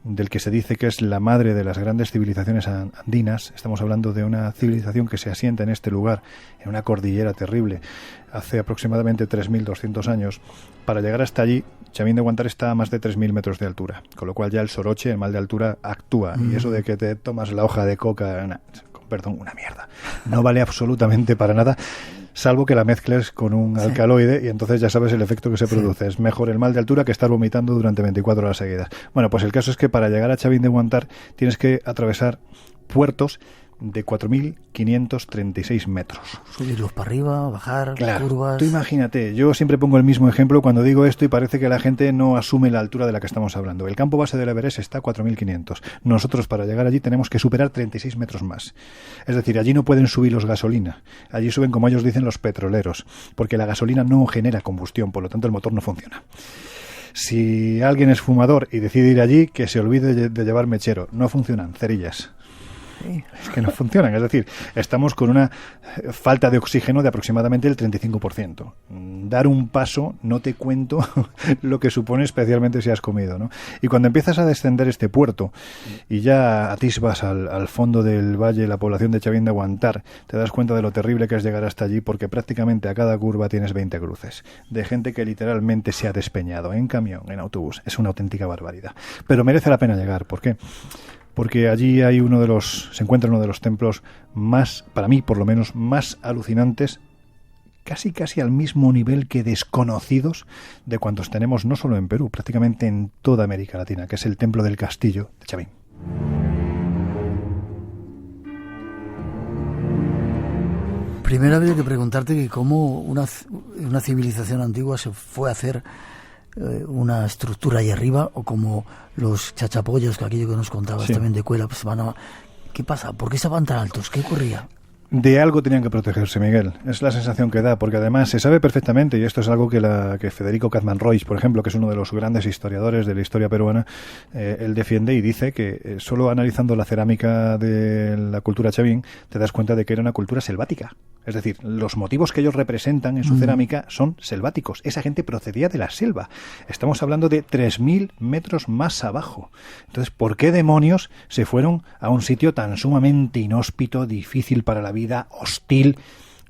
del que se dice que es la madre de las grandes civilizaciones andinas, estamos hablando de una civilización que se asienta en este lugar, en una cordillera terrible, hace aproximadamente 3.200 años. Para llegar hasta allí, Chavín de Huántar está a más de 3.000 metros de altura, con lo cual ya el soroche, el mal de altura, actúa. Y eso de que te tomas la hoja de coca, una mierda. No vale absolutamente para nada, salvo que la mezcles con un alcaloide y entonces ya sabes el efecto que se produce. Es mejor el mal de altura que estar vomitando durante 24 horas seguidas. Bueno, pues el caso es que para llegar a Chavín de Huántar tienes que atravesar puertos de 4.536 metros. Subirlos para arriba, bajar, claro, curvas. Tú imagínate, yo siempre pongo el mismo ejemplo cuando digo esto y parece que la gente no asume la altura de la que estamos hablando. El campo base del Everest está a 4.500. Nosotros para llegar allí tenemos que superar 36 metros más. Es decir, allí no pueden subir los gasolina. Allí suben, como ellos dicen, los petroleros, porque la gasolina no genera combustión, por lo tanto el motor no funciona. Si alguien es fumador y decide ir allí, que se olvide de llevar mechero. No funcionan, cerillas. Es que no funcionan, es decir, estamos con una falta de oxígeno de aproximadamente el 35%. Dar un paso, no te cuento lo que supone, especialmente si has comido, ¿no? Y cuando empiezas a descender este puerto y ya atisbas al fondo del valle la población de Chavín de Guantar, te das cuenta de lo terrible que es llegar hasta allí, porque prácticamente a cada curva tienes 20 cruces de gente que literalmente se ha despeñado en camión, en autobús. Es una auténtica barbaridad. Pero merece la pena llegar. ¿Por qué? Porque allí hay se encuentra uno de los templos más, para mí por lo menos, más alucinantes, casi al mismo nivel que desconocidos de cuantos tenemos no solo en Perú, prácticamente en toda América Latina, que es el Templo del Castillo de Chavín. Primero habría que preguntarte que cómo una civilización antigua se fue a hacer una estructura ahí arriba, o como los chachapollos, que aquello que nos contabas también de Cuela, pues ¿qué pasa? ¿Por qué estaban tan altos? ¿Qué ocurría? De algo tenían que protegerse, Miguel. Es la sensación que da, porque además se sabe perfectamente, y esto es algo que Federico Kazman Roig, por ejemplo, que es uno de los grandes historiadores de la historia peruana, él defiende y dice que solo analizando la cerámica de la cultura chavín te das cuenta de que era una cultura selvática. Es decir, los motivos que ellos representan en su cerámica son selváticos. Esa gente procedía de la selva. Estamos hablando de 3.000 metros más abajo. Entonces, ¿por qué demonios se fueron a un sitio tan sumamente inhóspito, difícil para la vida, hostil,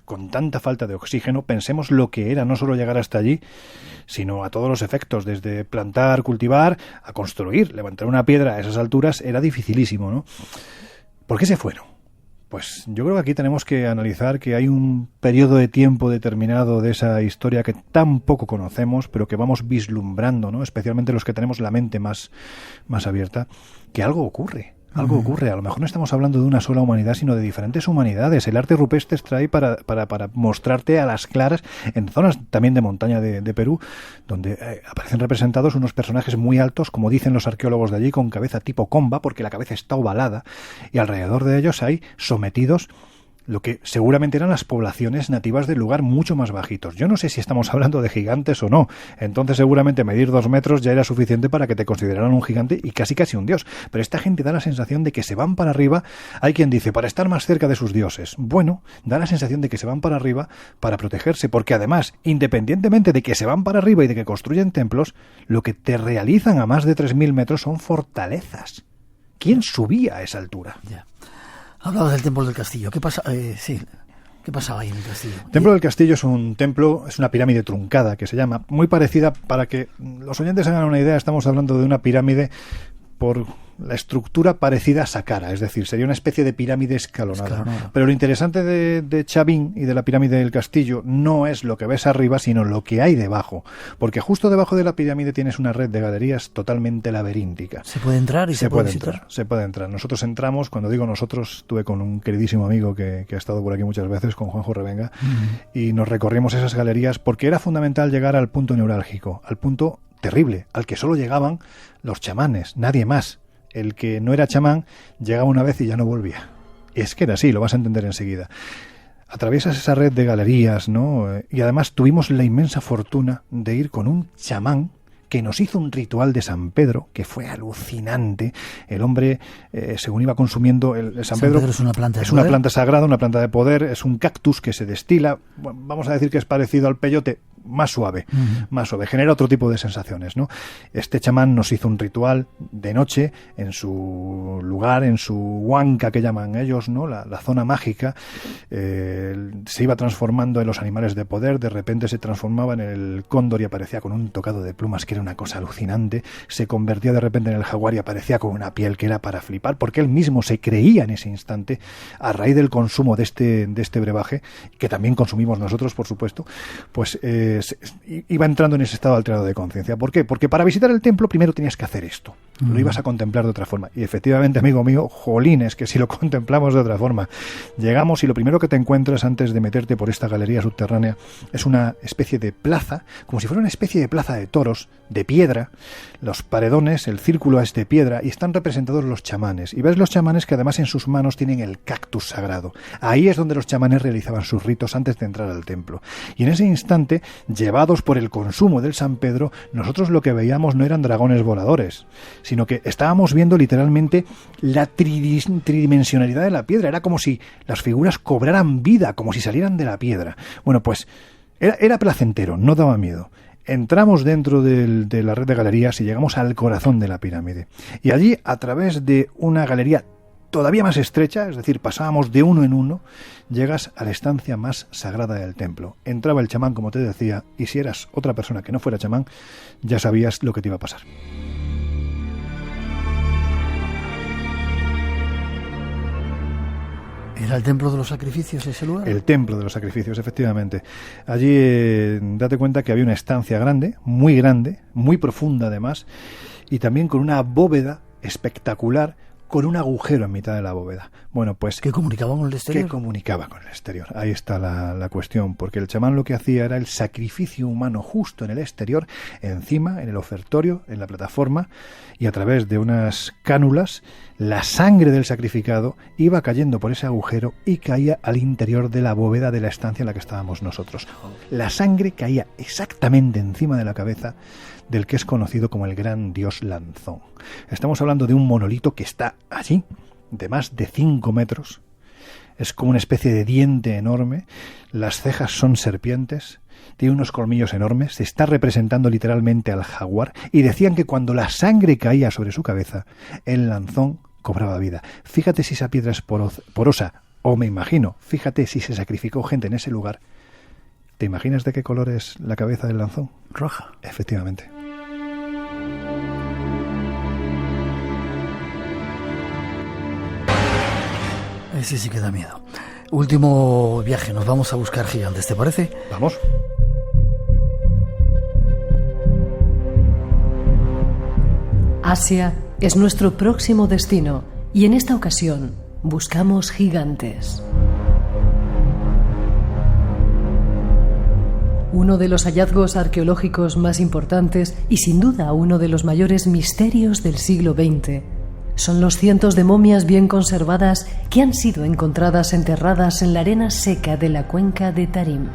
con tanta falta de oxígeno? Pensemos lo que era no solo llegar hasta allí, sino a todos los efectos, desde plantar, cultivar, a construir. Levantar una piedra a esas alturas era dificilísimo, ¿no? ¿Por qué se fueron? Pues yo creo que aquí tenemos que analizar que hay un periodo de tiempo determinado de esa historia que tan poco conocemos, pero que vamos vislumbrando, ¿no? Especialmente los que tenemos la mente más abierta, que algo ocurre. Algo ocurre. A lo mejor no estamos hablando de una sola humanidad, sino de diferentes humanidades. El arte rupestre está ahí para mostrarte a las claras, en zonas también de montaña de Perú, donde aparecen representados unos personajes muy altos, como dicen los arqueólogos de allí, con cabeza tipo comba, porque la cabeza está ovalada, y alrededor de ellos hay sometidos lo que seguramente eran las poblaciones nativas del lugar, mucho más bajitos. Yo no sé si estamos hablando de gigantes o no. Entonces seguramente medir 2 metros ya era suficiente para que te consideraran un gigante y casi un dios. Pero esta gente da la sensación de que se van para arriba. Hay quien dice, para estar más cerca de sus dioses. Bueno, da la sensación de que se van para arriba para protegerse, porque además, independientemente de que se van para arriba y de que construyen templos, lo que te realizan a más de 3.000 metros son fortalezas. ¿Quién subía a esa altura? Ya. Hablabas del Templo del Castillo. ¿Qué pasa? ¿Qué pasaba ahí en el castillo? El Templo del Castillo es un templo, es una pirámide truncada que se llama, muy parecida, para que los oyentes hagan una idea, estamos hablando de una pirámide por la estructura parecida a Saqqara, es decir, sería una especie de pirámide escalonada. Pero lo interesante de Chavín y de la pirámide del Castillo no es lo que ves arriba, sino lo que hay debajo, porque justo debajo de la pirámide tienes una red de galerías totalmente laberíntica. ¿Se puede entrar y se puede visitar? Se puede entrar. Nosotros entramos, cuando digo nosotros, estuve con un queridísimo amigo que ha estado por aquí muchas veces, con Juanjo Revenga, y nos recorrimos esas galerías porque era fundamental llegar al punto neurálgico, al punto terrible, al que solo llegaban los chamanes, nadie más. El que no era chamán llegaba una vez y ya no volvía. Es que era así, lo vas a entender enseguida. Atraviesas esa red de galerías, ¿no? Y además tuvimos la inmensa fortuna de ir con un chamán que nos hizo un ritual de San Pedro, que fue alucinante. El hombre, según iba consumiendo, el San Pedro es una planta es una planta sagrada, una planta de poder, es un cactus que se destila, vamos a decir que es parecido al peyote, más suave, genera otro tipo de sensaciones, ¿no? Este chamán nos hizo un ritual de noche en su lugar, en su huanca que llaman ellos, ¿no? La zona mágica, se iba transformando en los animales de poder, de repente se transformaba en el cóndor y aparecía con un tocado de plumas que era una cosa alucinante, se convertía de repente en el jaguar y aparecía con una piel que era para flipar, porque él mismo se creía en ese instante, a raíz del consumo de este brebaje, que también consumimos nosotros, por supuesto, pues iba entrando en ese estado alterado de conciencia. ¿Por qué? Porque para visitar el templo primero tenías que hacer esto, lo ibas a contemplar de otra forma, y efectivamente, amigo mío, jolines, que si lo contemplamos de otra forma, llegamos y lo primero que te encuentras antes de meterte por esta galería subterránea es una especie de plaza, como si fuera una especie de plaza de toros, de piedra, los paredones, el círculo es de piedra, y están representados los chamanes, y ves los chamanes que además en sus manos tienen el cactus sagrado. Ahí es donde los chamanes realizaban sus ritos antes de entrar al templo, y en ese instante llevados por el consumo del San Pedro, nosotros lo que veíamos no eran dragones voladores, sino que estábamos viendo literalmente la tridimensionalidad de la piedra. Era como si las figuras cobraran vida, como si salieran de la piedra. Bueno, pues era placentero, no daba miedo. Entramos dentro de la red de galerías y llegamos al corazón de la pirámide. Y allí, a través de una galería todavía más estrecha, es decir, pasábamos de uno en uno, llegas a la estancia más sagrada del templo. Entraba el chamán, como te decía, y si eras otra persona que no fuera chamán, ya sabías lo que te iba a pasar. ¿Era el templo de los sacrificios ese lugar? El templo de los sacrificios, efectivamente. Allí, date cuenta que había una estancia grande, muy profunda además, y también con una bóveda espectacular, con un agujero en mitad de la bóveda. Bueno, pues... ¿Qué comunicaba con el exterior? ¿Qué comunicaba con el exterior? Ahí está la cuestión, porque el chamán lo que hacía era el sacrificio humano justo en el exterior, encima, en el ofertorio, en la plataforma, y a través de unas cánulas, la sangre del sacrificado iba cayendo por ese agujero y caía al interior de la bóveda de la estancia en la que estábamos nosotros. La sangre caía exactamente encima de la cabeza del que es conocido como el gran dios Lanzón. Estamos hablando de un monolito que está allí, de más de 5 metros. Es como una especie de diente enorme. Las cejas son serpientes. Tiene unos colmillos enormes. Se está representando literalmente al jaguar. Y decían que cuando la sangre caía sobre su cabeza, el Lanzón cobraba vida. Fíjate si esa piedra es porosa. O me imagino, fíjate si se sacrificó gente en ese lugar. ¿Te imaginas de qué color es la cabeza del Lanzón? Roja. Efectivamente. Ese sí que da miedo. Último viaje, nos vamos a buscar gigantes, ¿te parece? Vamos. Asia es nuestro próximo destino y en esta ocasión buscamos gigantes. Uno de los hallazgos arqueológicos más importantes y sin duda uno de los mayores misterios del siglo XX son los cientos de momias bien conservadas que han sido encontradas enterradas en la arena seca de la cuenca de Tarim.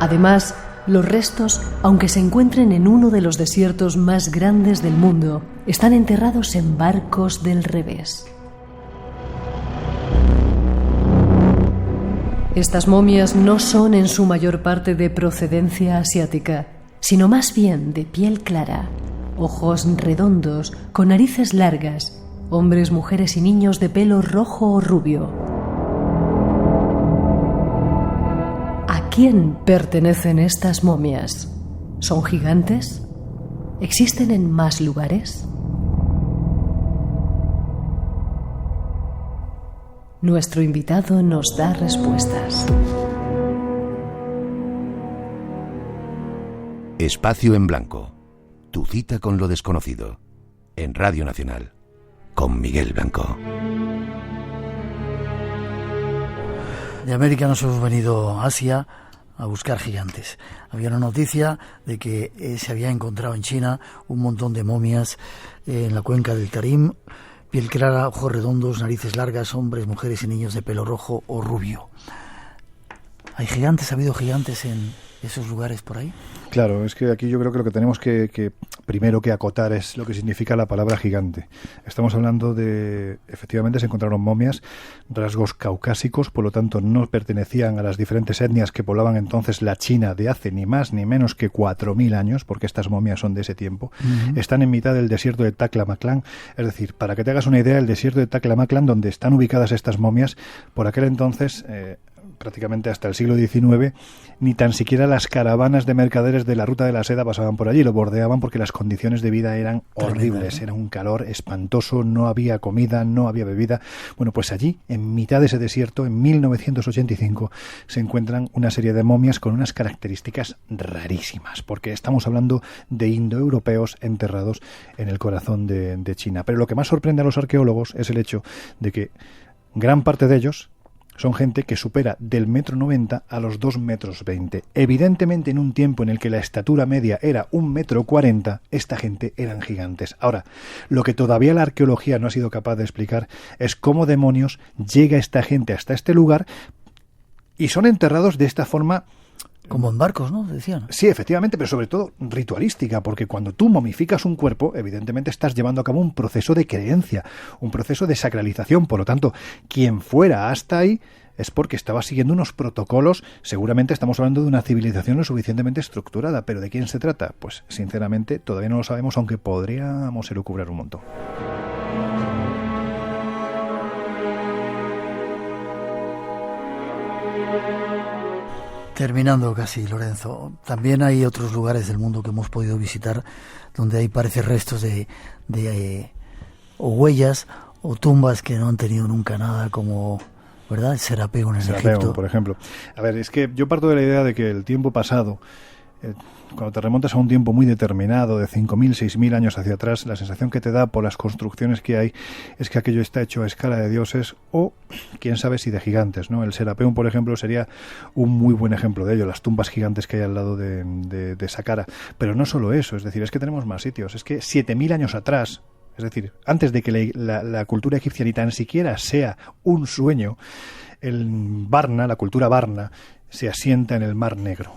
Además, los restos, aunque se encuentren en uno de los desiertos más grandes del mundo, están enterrados en barcos del revés. Estas momias no son en su mayor parte de procedencia asiática, sino más bien de piel clara, ojos redondos, con narices largas, hombres, mujeres y niños de pelo rojo o rubio. ¿A quién pertenecen estas momias? ¿Son gigantes? ¿Existen en más lugares? Nuestro invitado nos da respuestas. Espacio en Blanco. Tu cita con lo desconocido. En Radio Nacional. Con Miguel Blanco. De América nos hemos venido a Asia a buscar gigantes. Había una noticia de que se había encontrado en China un montón de momias en la cuenca del Tarim. Piel clara, ojos redondos, narices largas, hombres, mujeres y niños de pelo rojo o rubio. ¿Hay gigantes? ¿Ha habido gigantes en esos lugares por ahí? Claro, es que aquí yo creo que lo que tenemos que primero que acotar es lo que significa la palabra gigante. Estamos hablando de, efectivamente se encontraron momias, rasgos caucásicos, por lo tanto no pertenecían a las diferentes etnias que poblaban entonces la China de hace ni más ni menos que 4.000 años, porque estas momias son de ese tiempo. Uh-huh. Están en mitad del desierto de Taklamakan, es decir, para que te hagas una idea, el desierto de Taklamakan, donde están ubicadas estas momias, por aquel entonces... prácticamente hasta el siglo XIX, ni tan siquiera las caravanas de mercaderes de la ruta de la seda pasaban por allí, lo bordeaban porque las condiciones de vida eran horribles, era un calor espantoso, no había comida, no había bebida. Bueno, pues allí, en mitad de ese desierto, en 1985, se encuentran una serie de momias con unas características rarísimas, porque estamos hablando de indoeuropeos enterrados en el corazón de China. Pero lo que más sorprende a los arqueólogos es el hecho de que gran parte de ellos son gente que supera del 1,90 m a los 2,20 m. Evidentemente, en un tiempo en el que la estatura media era 1,40 m, esta gente eran gigantes. Ahora, lo que todavía la arqueología no ha sido capaz de explicar es cómo demonios llega esta gente hasta este lugar Y son enterrados de esta forma... Como en barcos, ¿no? Decían. Sí, efectivamente, pero sobre todo ritualística, porque cuando tú momificas un cuerpo, evidentemente estás llevando a cabo un proceso de creencia, un proceso de sacralización. Por lo tanto, quien fuera hasta ahí es porque estaba siguiendo unos protocolos. Seguramente estamos hablando de una civilización lo suficientemente estructurada, pero ¿de quién se trata? Pues sinceramente todavía no lo sabemos, aunque podríamos elucubrar un montón. Terminando casi, Lorenzo, también hay otros lugares del mundo que hemos podido visitar donde hay, parece, restos de o huellas o tumbas que no han tenido nunca nada, como, ¿verdad?, el Serapeum en Egipto. Por ejemplo. A ver, es que yo parto de la idea de que el tiempo pasado, cuando te remontas a un tiempo muy determinado, de 5.000, 6.000 años hacia atrás, la sensación que te da por las construcciones que hay es que aquello está hecho a escala de dioses o, quién sabe, si de gigantes, ¿no? El Serapeum, por ejemplo, sería un muy buen ejemplo de ello, las tumbas gigantes que hay al lado de Saqqara. Pero no solo eso, es decir, es que tenemos más sitios. Es que 7.000 años atrás, es decir, antes de que la cultura egipcia ni tan siquiera sea un sueño, el Varna, la cultura Varna, se asienta en el Mar Negro.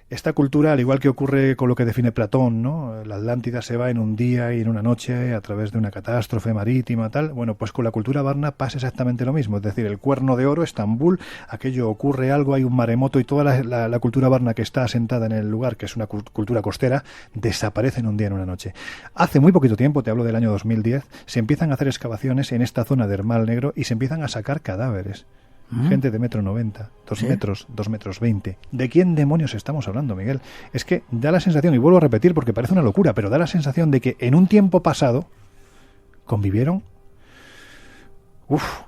Esta cultura, al igual que ocurre con lo que define Platón, ¿no? La Atlántida se va en un día y en una noche a través de una catástrofe marítima, tal. Bueno, pues con la cultura Varna pasa exactamente lo mismo. Es decir, el Cuerno de Oro, Estambul, aquello ocurre algo, hay un maremoto y toda la cultura Varna que está asentada en el lugar, que es una cultura costera, desaparece en un día, en una noche. Hace muy poquito tiempo, te hablo del año 2010, se empiezan a hacer excavaciones en esta zona del Mar Negro y se empiezan a sacar cadáveres. Gente de 1,90 m, 2 ¿Sí? metros, 2,20 m. ¿De quién demonios estamos hablando, Miguel? Es que da la sensación, y vuelvo a repetir porque parece una locura, pero da la sensación de que en un tiempo pasado convivieron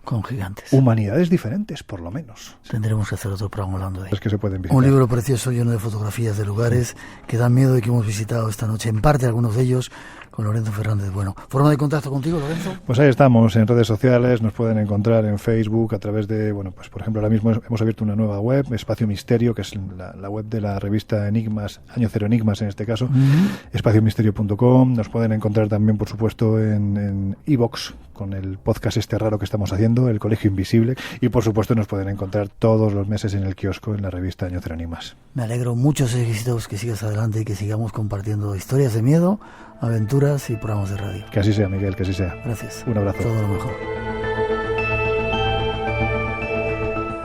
con gigantes. Humanidades diferentes, por lo menos. Tendremos que hacer otro programa hablando de ello. Es que se pueden visitar. Un libro precioso lleno de fotografías de lugares que dan miedo y que hemos visitado esta noche, en parte algunos de ellos, con Lorenzo Fernández. Bueno, ¿forma de contacto contigo, Lorenzo? Pues ahí estamos, en redes sociales, nos pueden encontrar en Facebook a través de, bueno, pues por ejemplo, ahora mismo hemos abierto una nueva web, Espacio Misterio, que es la web de la revista Enigmas, Año Cero Enigmas en este caso, espaciomisterio.com. Nos pueden encontrar también, por supuesto, en iVoox, con el podcast este raro que estamos haciendo, El Colegio Invisible, y por supuesto nos pueden encontrar todos los meses en el kiosco, en la revista Año Cero Enigmas. Me alegro, muchos éxitos, que sigas adelante y que sigamos compartiendo historias de miedo, aventuras y programas de radio. Que así sea, Miguel, que así sea. Gracias. Un abrazo. Todo lo mejor.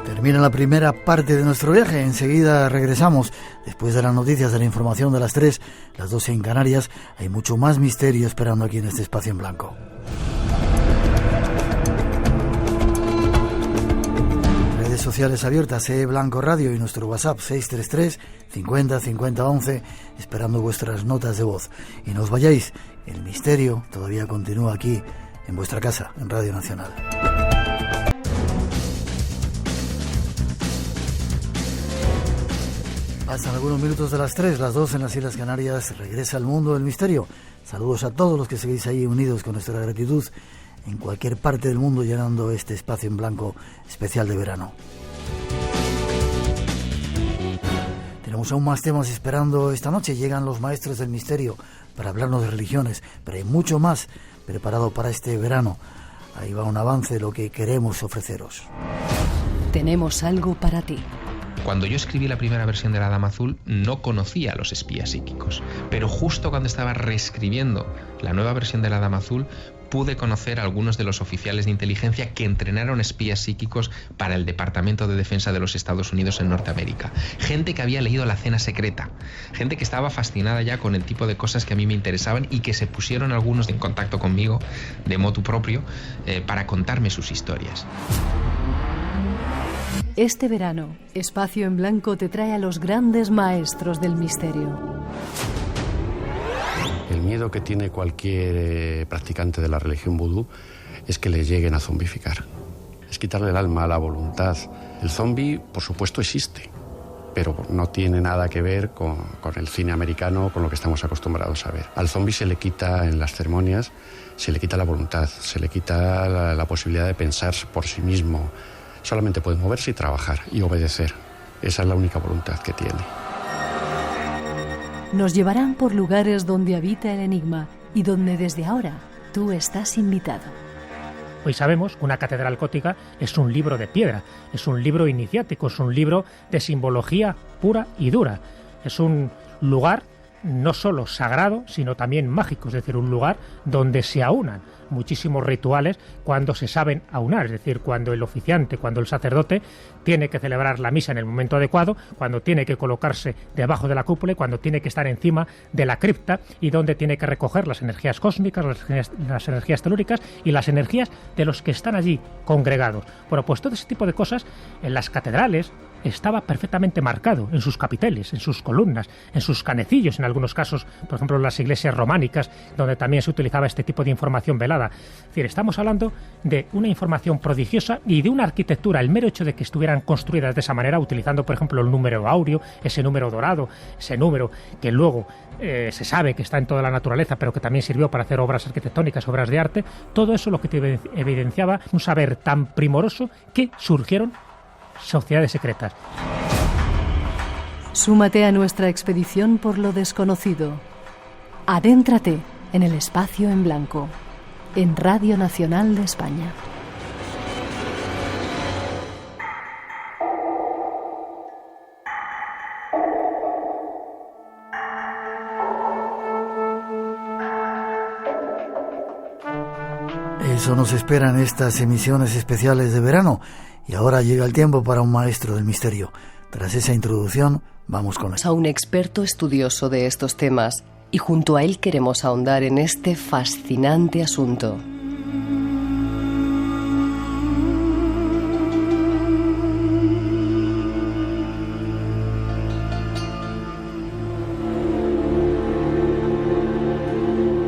Termina la primera parte de nuestro viaje. Enseguida regresamos. Después de las noticias, de la información de las 3, las 12 en Canarias, hay mucho más misterio esperando aquí en este espacio en blanco. Redes sociales abiertas, Blanco Radio, y nuestro WhatsApp 633 50 50 11, esperando vuestras notas de voz. Y no os vayáis, el misterio todavía continúa aquí, en vuestra casa, en Radio Nacional. Pasan algunos minutos de las 3, las 2 en las Islas Canarias. Regresa al mundo del misterio. Saludos a todos los que seguís ahí unidos con nuestra gratitud en cualquier parte del mundo, llenando este espacio en blanco especial de verano. Tenemos aún más temas esperando esta noche. Llegan los maestros del misterio para hablarnos de religiones, pero hay mucho más preparado para este verano. Ahí va un avance de lo que queremos ofreceros. Tenemos algo para ti. Cuando yo escribí la primera versión de La Dama Azul, no conocía a los espías psíquicos. Pero justo cuando estaba reescribiendo la nueva versión de La Dama Azul, pude conocer a algunos de los oficiales de inteligencia que entrenaron espías psíquicos para el Departamento de Defensa de los Estados Unidos en Norteamérica. Gente que había leído La Cena Secreta. Gente que estaba fascinada ya con el tipo de cosas que a mí me interesaban y que se pusieron algunos en contacto conmigo de motu propio para contarme sus historias. Este verano, Espacio en Blanco te trae a los grandes maestros del misterio. El miedo que tiene cualquier practicante de la religión vudú es que le lleguen a zombificar. Es quitarle el alma a la voluntad. El zombi, por supuesto, existe, pero no tiene nada que ver con el cine americano, con lo que estamos acostumbrados a ver. Al zombi se le quita en las ceremonias, se le quita la voluntad, se le quita la posibilidad de pensar por sí mismo. Solamente puede moverse y trabajar y obedecer. Esa es la única voluntad que tiene. Nos llevarán por lugares donde habita el enigma y donde desde ahora tú estás invitado. Hoy sabemos que una catedral gótica es un libro de piedra, es un libro iniciático, es un libro de simbología pura y dura. Es un lugar no solo sagrado, sino también mágico, es decir, un lugar donde se aunan muchísimos rituales cuando se saben aunar, es decir, cuando el oficiante, cuando el sacerdote tiene que celebrar la misa en el momento adecuado, cuando tiene que colocarse debajo de la cúpula y cuando tiene que estar encima de la cripta y donde tiene que recoger las energías cósmicas, las energías telúricas y las energías de los que están allí congregados. Bueno, pues todo ese tipo de cosas en las catedrales estaba perfectamente marcado en sus capiteles, en sus columnas, en sus canecillos, en algunos casos, por ejemplo, en las iglesias románicas, donde también se utilizaba este tipo de información velada. Es decir, estamos hablando de una información prodigiosa y de una arquitectura, el mero hecho de que estuvieran construidas de esa manera, utilizando, por ejemplo, el número áureo, ese número dorado, ese número que luego se sabe que está en toda la naturaleza, pero que también sirvió para hacer obras arquitectónicas, obras de arte, todo eso lo que te evidenciaba un saber tan primoroso que surgieron sociedades secretas. Súmate a nuestra expedición por lo desconocido. Adéntrate en el espacio en blanco, en Radio Nacional de España. Eso nos espera en estas emisiones especiales de verano. Y ahora llega el tiempo para un maestro del misterio. Tras esa introducción, vamos con él. A un experto estudioso de estos temas, y junto a él queremos ahondar en este fascinante asunto.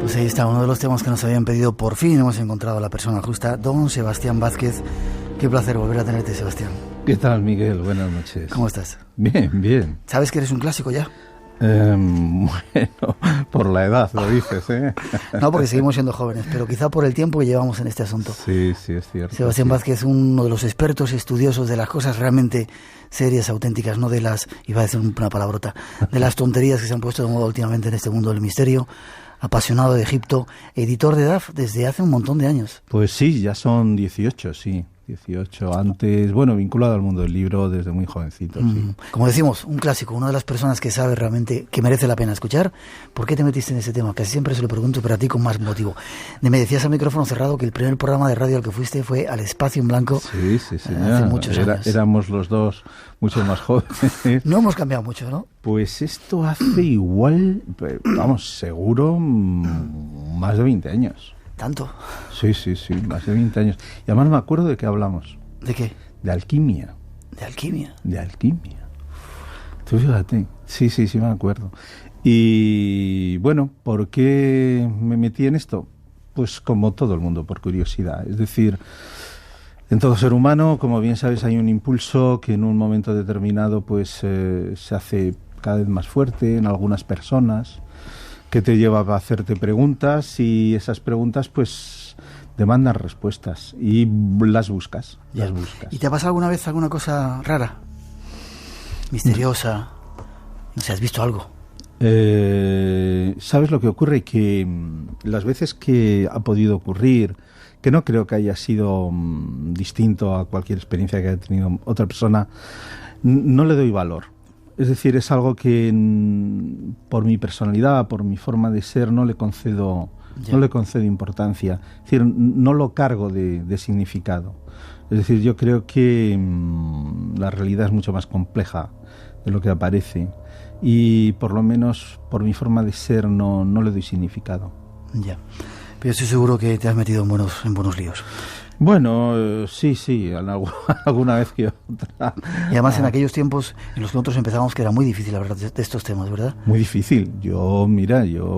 Pues ahí está, uno de los temas que nos habían pedido. Por fin hemos encontrado a la persona justa, don Sebastián Vázquez. Qué placer volver a tenerte, Sebastián. ¿Qué tal, Miguel? Buenas noches. ¿Cómo estás? Bien, bien. ¿Sabes que eres un clásico ya? Bueno, por la edad lo dices, ¿eh? No, porque seguimos siendo jóvenes, pero quizá por el tiempo que llevamos en este asunto. Sí, sí, es cierto. Sebastián Vázquez, uno de los expertos estudiosos de las cosas realmente serias, auténticas, no de las, iba a decir una palabrota, de las tonterías que se han puesto de moda últimamente en este mundo del misterio. Apasionado de Egipto, editor de DAF desde hace un montón de años. Pues sí, ya son 18, sí. 18 antes, bueno, vinculado al mundo del libro desde muy jovencito, sí. Como decimos, un clásico, una de las personas que sabe realmente que merece la pena escuchar. ¿Por qué te metiste en ese tema? Casi siempre se lo pregunto, pero a ti con más motivo. Me decías a micrófono cerrado que el primer programa de radio al que fuiste fue Al Espacio en Blanco. Sí, sí, sí. Hace muchos años. Éramos los dos mucho más jóvenes. No hemos cambiado mucho, ¿no? Pues esto hace igual, vamos, seguro más de 20 años. ¿Tanto? Sí, sí, sí, más de 20 años. Y además me acuerdo de qué hablamos. ¿De qué? De alquimia. ¿De alquimia? De alquimia. Tú fíjate. Sí, sí, sí me acuerdo. Y bueno, ¿por qué me metí en esto? Pues como todo el mundo, por curiosidad. Es decir, en todo ser humano, como bien sabes, hay un impulso que en un momento determinado pues se hace cada vez más fuerte en algunas personas, que te lleva a hacerte preguntas y esas preguntas pues demandan respuestas y las buscas. ¿Y te ha pasado alguna vez alguna cosa rara? Misteriosa. No sé, ¿has visto algo? ¿Sabes lo que ocurre? Que las veces que ha podido ocurrir, que no creo que haya sido distinto a cualquier experiencia que haya tenido otra persona, no le doy valor. Es decir, es algo que por mi personalidad, por mi forma de ser, no le concedo importancia. Es decir, no lo cargo de significado. Es decir, yo creo que la realidad es mucho más compleja de lo que aparece y por lo menos por mi forma de ser no le doy significado. Ya, pero estoy seguro que te has metido en buenos líos. Bueno, sí, alguna vez que otra. Y además en aquellos tiempos en los que nosotros empezamos que era muy difícil hablar de estos temas, ¿verdad? Muy difícil. Yo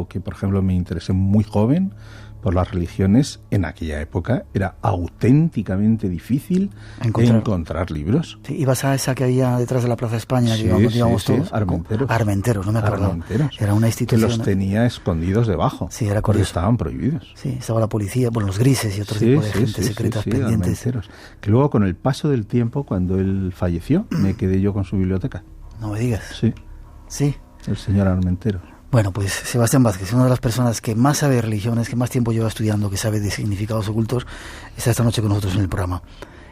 que por ejemplo me interesé muy joven por las religiones, en aquella época era auténticamente difícil encontrar libros. Sí, ibas a esa que había detrás de la Plaza España, que íbamos todos. Armenteros, no me acordaba. Era una institución. Que los tenía escondidos debajo. Sí, era curioso. Estaban prohibidos. Sí, estaba la policía, los grises y otro tipo de gente secretas pendientes. Armenteros. Que luego con el paso del tiempo, cuando él falleció, me quedé yo con su biblioteca. No me digas. Sí. Sí. El señor Armenteros. Bueno, pues Sebastián Vázquez, una de las personas que más sabe de religiones, que más tiempo lleva estudiando, que sabe de significados ocultos, está esta noche con nosotros en el programa.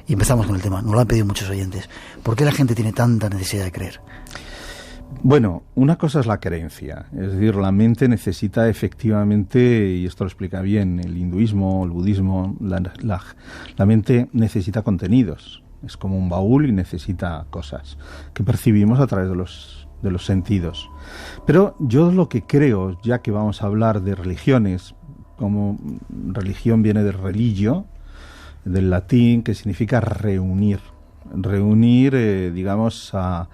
Y empezamos con el tema, nos lo han pedido muchos oyentes. ¿Por qué la gente tiene tanta necesidad de creer? Bueno, una cosa es la creencia, es decir, la mente necesita efectivamente, y esto lo explica bien el hinduismo, el budismo, la mente necesita contenidos, es como un baúl y necesita cosas que percibimos a través de los sentidos. Pero yo lo que creo, ya que vamos a hablar de religiones, como religión viene de religio, del latín, que significa reunir, digamos, a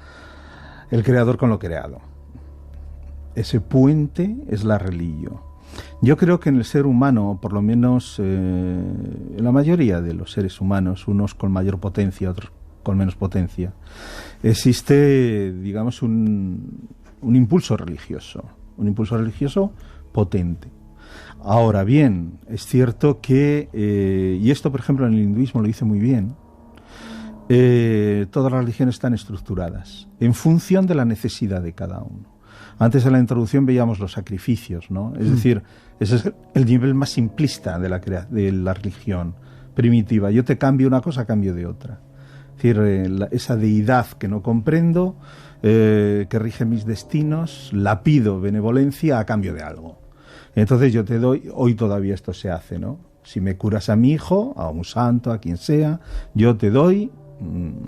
el creador con lo creado. Ese puente es la religio. Yo creo que en el ser humano, por lo menos en la mayoría de los seres humanos, unos con mayor potencia, otros con menos potencia, existe, digamos, un impulso religioso potente. Ahora bien, es cierto que, y esto por ejemplo en el hinduismo lo dice muy bien, todas las religiones están estructuradas en función de la necesidad de cada uno. Antes en la introducción veíamos los sacrificios, ¿no? Es decir, ese es el nivel más simplista de la religión primitiva. Yo te cambio una cosa a cambio de otra. Es decir, esa deidad que no comprendo, que rige mis destinos, la pido benevolencia a cambio de algo. Entonces yo te doy, hoy todavía esto se hace, ¿no? Si me curas a mi hijo, a un santo, a quien sea, yo te doy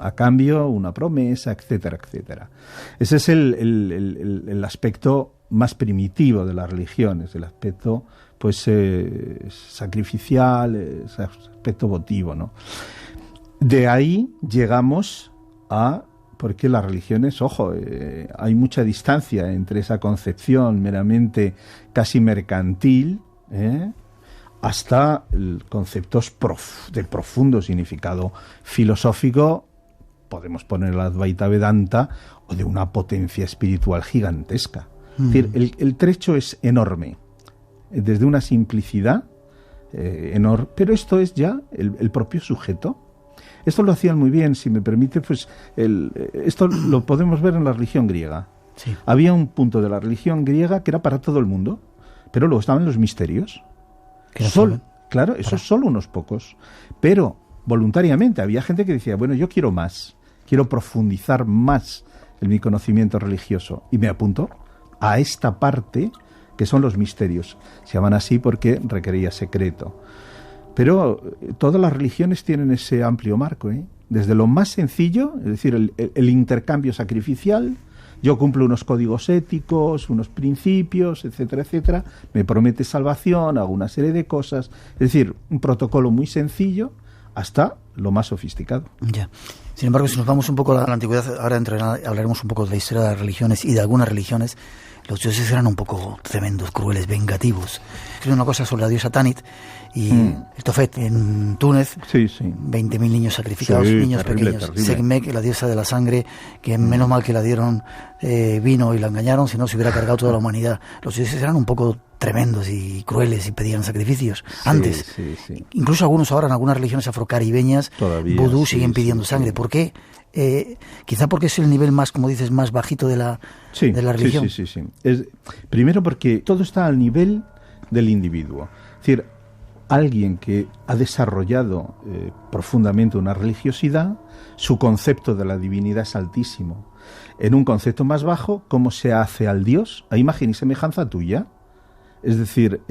a cambio una promesa, etcétera, etcétera. Ese es el aspecto más primitivo de las religiones, el aspecto pues sacrificial, ese aspecto votivo, ¿no? De ahí llegamos a, porque las religiones, ojo, hay mucha distancia entre esa concepción meramente casi mercantil, hasta conceptos de profundo significado filosófico, podemos poner la Advaita Vedanta, o de una potencia espiritual gigantesca. Es decir, el trecho es enorme, desde una simplicidad enorme, pero esto es ya el propio sujeto. Esto lo hacían muy bien, si me permite, pues esto lo podemos ver en la religión griega. Sí. Había un punto de la religión griega que era para todo el mundo, pero luego estaban los misterios. Claro, esos solo unos pocos. Pero voluntariamente había gente que decía, bueno, yo quiero más, quiero profundizar más en mi conocimiento religioso. Y me apunto a esta parte que son los misterios. Se llaman así porque requería secreto. Pero todas las religiones tienen ese amplio marco, desde lo más sencillo, es decir, el intercambio sacrificial. Yo cumplo unos códigos éticos, unos principios, etcétera, etcétera. Me promete salvación, hago una serie de cosas. Es decir, un protocolo muy sencillo hasta lo más sofisticado. Ya. Sin embargo, si nos vamos un poco a la antigüedad, ahora hablaremos un poco de la historia de las religiones y de algunas religiones. Los dioses eran un poco tremendos, crueles, vengativos. Escribe una cosa sobre la diosa Tanit y el Tofet en Túnez, 20.000 niños sacrificados, niños pequeños. Terrible. Sekhmet, la diosa de la sangre, que menos mal que la dieron vino y la engañaron, si no se hubiera cargado toda la humanidad. Los dioses eran un poco tremendos y crueles y pedían sacrificios antes. Incluso algunos ahora en algunas religiones afrocaribeñas, vudú, siguen pidiendo sangre. ¿Por qué? Quizá porque es el nivel más, como dices, más bajito de la religión. Sí. Primero porque todo está al nivel del individuo. Es decir, alguien que ha desarrollado profundamente una religiosidad, su concepto de la divinidad es altísimo. En un concepto más bajo, ¿cómo se hace al Dios? A imagen y semejanza tuya. Es decir,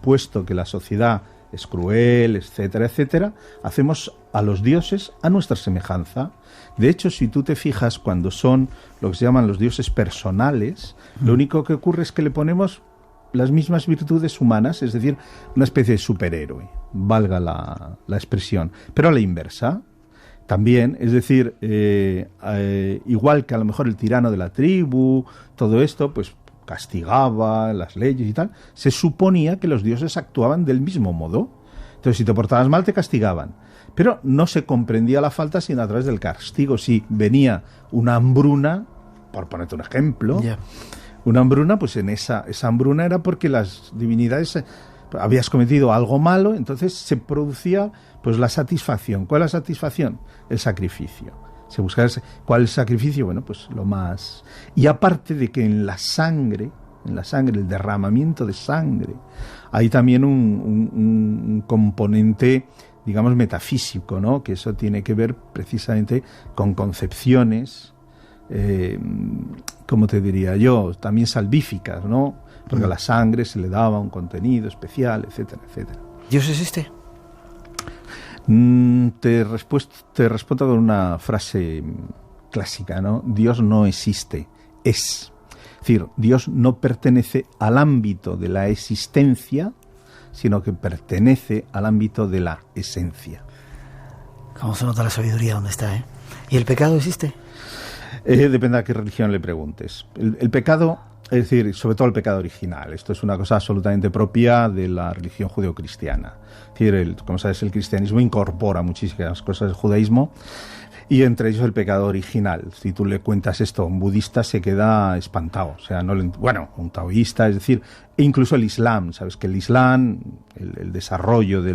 puesto que la sociedad es cruel, etcétera, etcétera, hacemos a los dioses a nuestra semejanza. De hecho, si tú te fijas, cuando son lo que se llaman los dioses personales, lo único que ocurre es que le ponemos las mismas virtudes humanas, es decir, una especie de superhéroe, valga la expresión, pero a la inversa. También, es decir, igual que a lo mejor el tirano de la tribu, todo esto, pues castigaba las leyes y tal, se suponía que los dioses actuaban del mismo modo. Entonces, si te portabas mal, te castigaban. Pero no se comprendía la falta sino a través del castigo. Si venía una hambruna, por ponerte un ejemplo, una hambruna, pues en esa hambruna era porque las divinidades habías cometido algo malo, entonces se producía pues la satisfacción. ¿Cuál es la satisfacción? El sacrificio. Se buscaba cuál es el sacrificio, bueno, pues lo más. Y aparte de que en la sangre, el derramamiento de sangre. Hay también un componente, digamos, metafísico, ¿no? Que eso tiene que ver precisamente con concepciones, ¿cómo te diría yo? También salvíficas, ¿no? Porque a la sangre se le daba un contenido especial, etcétera, etcétera. ¿Dios existe? Te respondo con una frase clásica, ¿no? Dios no existe, es. Es decir, Dios no pertenece al ámbito de la existencia, sino que pertenece al ámbito de la esencia. ¿Cómo se nota la sabiduría donde está, eh? ¿Y el pecado existe? Depende a qué religión le preguntes. El pecado, es decir, sobre todo el pecado original. Esto es una cosa absolutamente propia de la religión judeocristiana. Es decir, como sabes, el cristianismo incorpora muchísimas cosas del judaísmo, y entre ellos el pecado original. Si tú le cuentas esto a un budista, se queda espantado. O sea, un taoísta, es decir, e incluso el Islam. Sabes que el Islam, el desarrollo de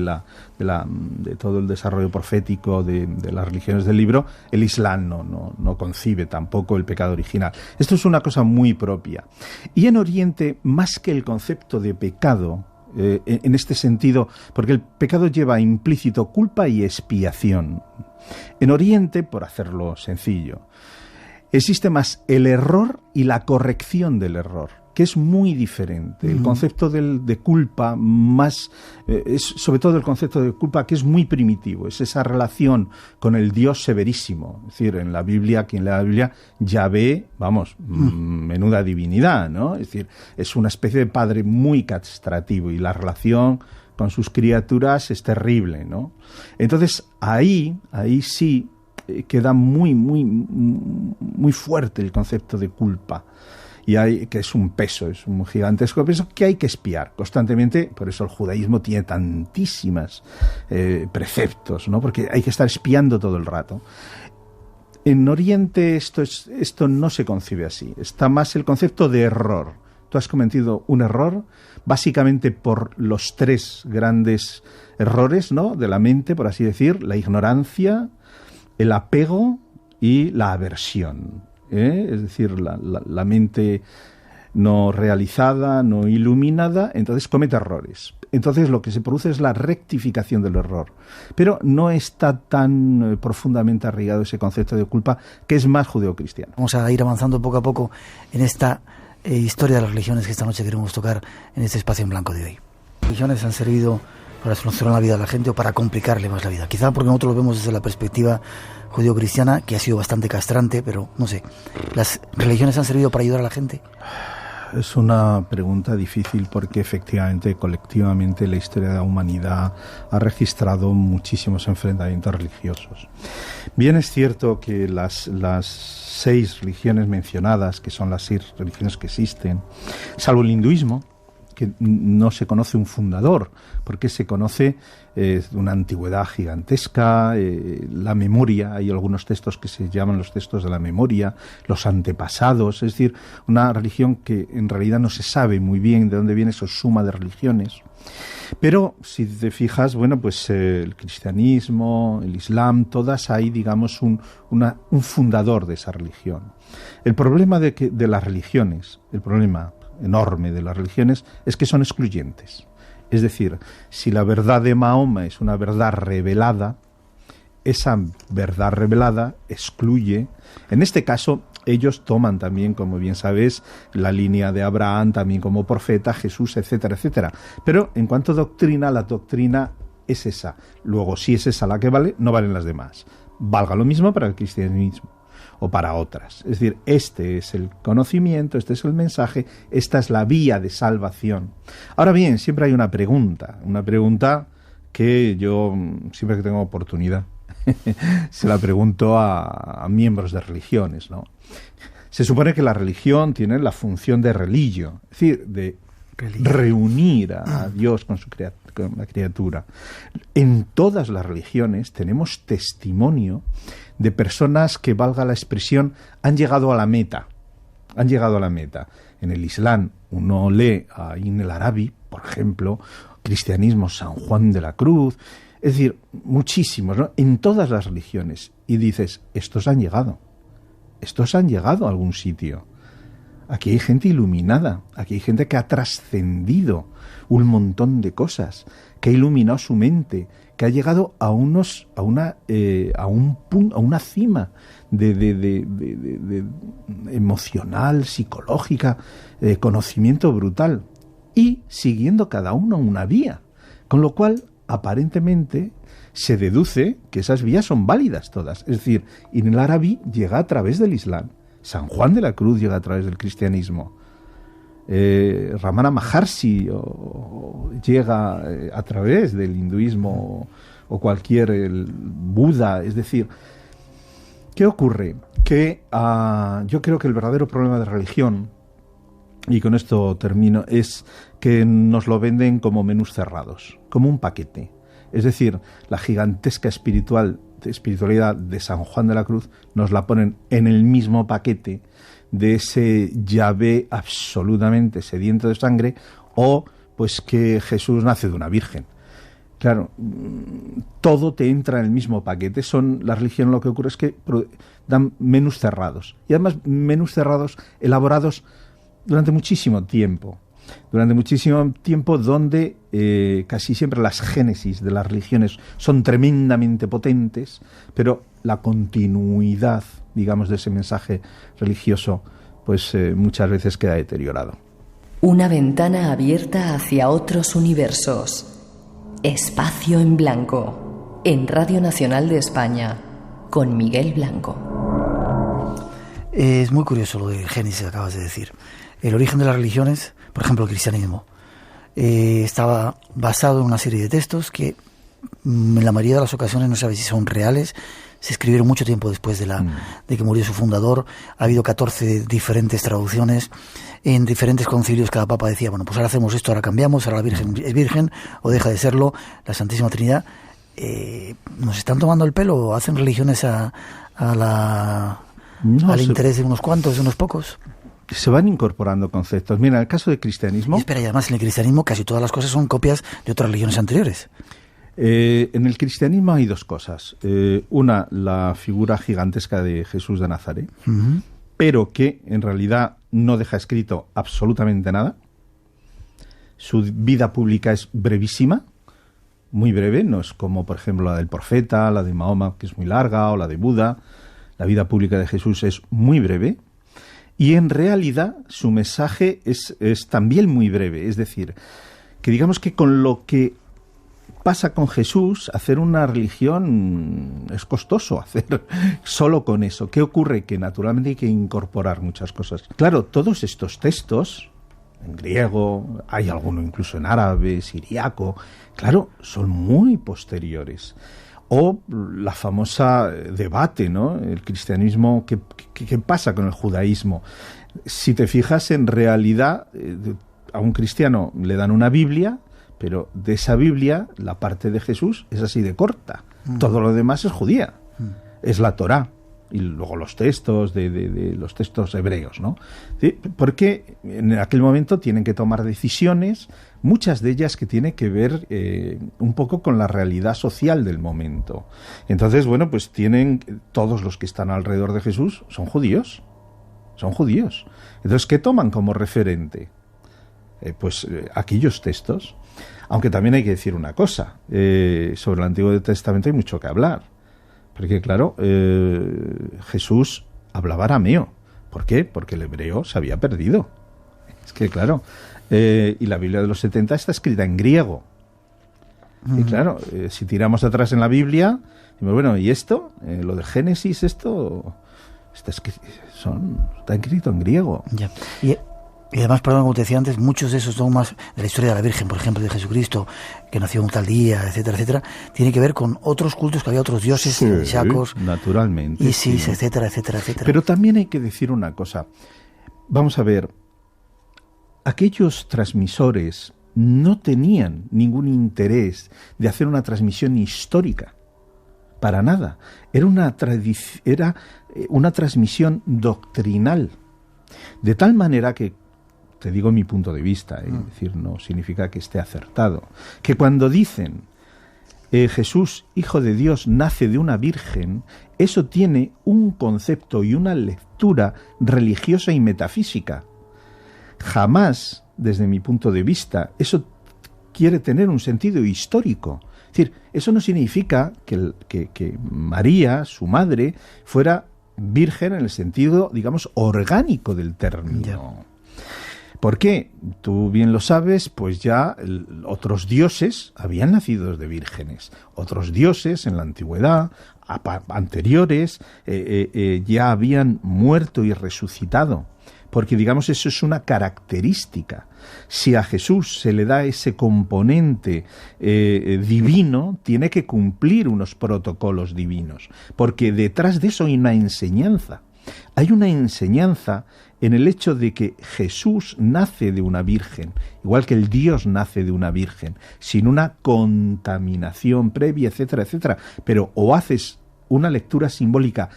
todo el desarrollo profético de las religiones del libro, el Islam no concibe tampoco el pecado original. Esto es una cosa muy propia. Y en Oriente, más que el concepto de pecado, en este sentido, porque el pecado lleva implícito culpa y expiación. En Oriente, por hacerlo sencillo, existe más el error y la corrección del error, que es muy diferente. El concepto de culpa es sobre todo el concepto de culpa, que es muy primitivo, es esa relación con el Dios severísimo. Es decir, en la Biblia, quien lee la Biblia ya ve, menuda divinidad, ¿no? Es decir, es una especie de padre muy castrativo, y la relación con sus criaturas es terrible, ¿no? Entonces ahí sí queda muy fuerte el concepto de culpa, y que es un peso, es un gigantesco peso que hay que espiar constantemente. Por eso el judaísmo tiene tantísimas preceptos, ¿no? Porque hay que estar espiando todo el rato. En Oriente esto no se concibe así. Está más el concepto de error. Tú has cometido un error, básicamente por los tres grandes errores, ¿no?, de la mente, por así decir: la ignorancia, el apego y la aversión. Es decir, la mente no realizada, no iluminada, entonces comete errores. Entonces lo que se produce es la rectificación del error. Pero no está tan profundamente arraigado ese concepto de culpa, que es más judeocristiano. Vamos a ir avanzando poco a poco en esta historia de las religiones que esta noche queremos tocar en este espacio en blanco de hoy. Las religiones han servido para solucionar la vida de la gente o para complicarle más la vida. Quizá porque nosotros lo vemos desde la perspectiva judío-cristiana, que ha sido bastante castrante, pero no sé. ¿Las religiones han servido para ayudar a la gente? Es una pregunta difícil, porque efectivamente, colectivamente, la historia de la humanidad ha registrado muchísimos enfrentamientos religiosos. Bien es cierto que las 6 religiones mencionadas, que son las 6 religiones que existen, salvo el hinduismo, que no se conoce un fundador, porque se conoce una antigüedad gigantesca, la memoria. Hay algunos textos que se llaman los textos de la memoria, los antepasados, es decir, una religión que en realidad no se sabe muy bien de dónde viene esa suma de religiones. Pero si te fijas, pues el cristianismo, el islam, todas hay, digamos, un fundador de esa religión. El problema de las religiones, el problema enorme de las religiones, es que son excluyentes. Es decir, si la verdad de Mahoma es una verdad revelada, esa verdad revelada excluye. En este caso, ellos toman también, como bien sabes, la línea de Abraham también como profeta, Jesús, etcétera, etcétera. Pero en cuanto a doctrina, la doctrina es esa. Luego, si es esa la que vale, no valen las demás. Valga lo mismo para el cristianismo o para otras. Es decir, este es el conocimiento, este es el mensaje, esta es la vía de salvación. Ahora bien, siempre hay una pregunta que yo, siempre que tengo oportunidad, se la pregunto a miembros de religiones, ¿no? Se supone que la religión tiene la función de religio, es decir, de reunir a Dios con la criatura. En todas las religiones tenemos testimonio de personas que, valga la expresión, han llegado a la meta. En el Islam uno lee a Ibn el-Arabi, por ejemplo, cristianismo San Juan de la Cruz, es decir, muchísimos, ¿no?, en todas las religiones, y dices, estos han llegado a algún sitio. Aquí hay gente iluminada, aquí hay gente que ha trascendido un montón de cosas, que ha iluminado su mente, que ha llegado a una cima de emocional, psicológica, conocimiento brutal, y siguiendo cada uno una vía, con lo cual aparentemente se deduce que esas vías son válidas todas. Es decir, Ibn al-Arabi llega a través del Islam, San Juan de la Cruz llega a través del cristianismo, Ramana Maharshi llega a través del hinduismo o cualquier Buda. Es decir, ¿qué ocurre? Que yo creo que el verdadero problema de religión, y con esto termino, es que nos lo venden como menús cerrados, como un paquete. Es decir, la gigantesca espiritualidad de San Juan de la Cruz nos la ponen en el mismo paquete de ese Yahvé absolutamente sediento de sangre, o pues que Jesús nace de una virgen. Claro, todo te entra en el mismo paquete. La religión, lo que ocurre es que dan menús cerrados, y además menús cerrados elaborados durante muchísimo tiempo. Donde casi siempre las génesis de las religiones son tremendamente potentes, pero la continuidad, digamos, de ese mensaje religioso, pues muchas veces queda deteriorado. Una ventana abierta hacia otros universos. Espacio en Blanco, en Radio Nacional de España, con Miguel Blanco. Es muy curioso lo del Génesis que acabas de decir. El origen de las religiones, por ejemplo el cristianismo, estaba basado en una serie de textos que en la mayoría de las ocasiones no sabes si son reales. Se escribieron mucho tiempo después de que murió su fundador. Ha habido 14 diferentes traducciones. En diferentes concilios cada papa decía, bueno, pues ahora hacemos esto, ahora cambiamos, ahora la Virgen es virgen o deja de serlo, la Santísima Trinidad. ¿Nos están tomando el pelo o hacen religiones al interés de unos cuantos, de unos pocos? Se van incorporando conceptos. Mira, en el caso del cristianismo... Y además en el cristianismo casi todas las cosas son copias de otras religiones anteriores. En el cristianismo hay dos cosas. Una, la figura gigantesca de Jesús de Nazaret, pero que en realidad no deja escrito absolutamente nada. Su vida pública es brevísima, muy breve, no es como por ejemplo la del profeta, la de Mahoma, que es muy larga, o la de Buda. La vida pública de Jesús es muy breve, y en realidad su mensaje es también muy breve. Es decir, que digamos que con lo que pasa con Jesús, hacer una religión es costoso, hacer solo con eso. ¿Qué ocurre? Que naturalmente hay que incorporar muchas cosas. Claro, todos estos textos, en griego, hay alguno incluso en árabe, siriaco, claro, son muy posteriores. O la famosa debate, ¿no? El cristianismo, ¿qué pasa con el judaísmo? Si te fijas, en realidad, a un cristiano le dan una Biblia, pero de esa Biblia, la parte de Jesús es así de corta. Todo lo demás es judía. Es la Torá. Y luego los textos de los textos hebreos, ¿no? ¿Sí? Porque en aquel momento tienen que tomar decisiones, muchas de ellas que tienen que ver un poco con la realidad social del momento. Entonces, bueno, pues todos los que están alrededor de Jesús son judíos. Son judíos. Entonces, ¿qué toman como referente? Aquellos textos. Aunque también hay que decir una cosa, sobre el Antiguo Testamento hay mucho que hablar, porque claro, Jesús hablaba arameo. ¿Por qué? Porque el hebreo se había perdido. Es que claro, y la Biblia de los 70 está escrita en griego. Y claro, si tiramos atrás en la Biblia, bueno, ¿y esto? Lo de Génesis, esto está escrito en griego. Ya. Y además, perdón, como te decía antes, muchos de esos dogmas de la historia de la Virgen, por ejemplo, de Jesucristo, que nació un tal día, etcétera, etcétera, tiene que ver con otros cultos, que había otros dioses, Shakos, naturalmente, Isis, etcétera, etcétera, etcétera. Pero también hay que decir una cosa. Vamos a ver, aquellos transmisores no tenían ningún interés de hacer una transmisión histórica, para nada. Era una transmisión doctrinal, de tal manera que, te digo mi punto de vista, es decir, no significa que esté acertado, que cuando dicen Jesús, hijo de Dios, nace de una virgen, eso tiene un concepto y una lectura religiosa y metafísica. jamás, desde mi punto de vista, eso quiere tener un sentido histórico. Es decir, eso no significa que María, su madre, fuera virgen en el sentido, digamos, orgánico del término. ¿Por qué? Tú bien lo sabes, pues ya otros dioses habían nacido de vírgenes. Otros dioses en la antigüedad, anteriores, ya habían muerto y resucitado. Porque, digamos, eso es una característica. Si a Jesús se le da ese componente divino, tiene que cumplir unos protocolos divinos. Porque detrás de eso hay una enseñanza. Hay una enseñanza en el hecho de que Jesús nace de una virgen, igual que el Dios nace de una virgen, sin una contaminación previa, etcétera, etcétera. Pero o haces una lectura simbólica,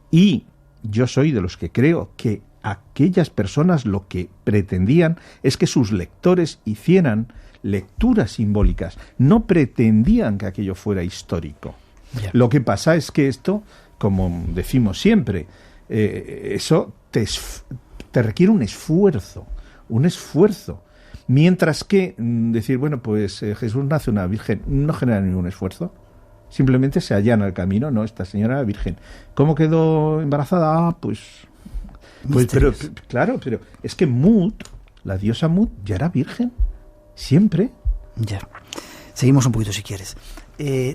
y yo soy de los que creo que aquellas personas lo que pretendían es que sus lectores hicieran lecturas simbólicas, no pretendían que aquello fuera histórico. Yeah. Lo que pasa es que esto, como decimos siempre, eso te requiere un esfuerzo, mientras que decir, bueno, pues Jesús nace una virgen, no genera ningún esfuerzo. Simplemente se allana el camino, ¿no? Esta señora era virgen. ¿Cómo quedó embarazada? Pues pero claro, pero es que Mut, la diosa Mut, ya era virgen. Siempre. Ya. Seguimos un poquito si quieres.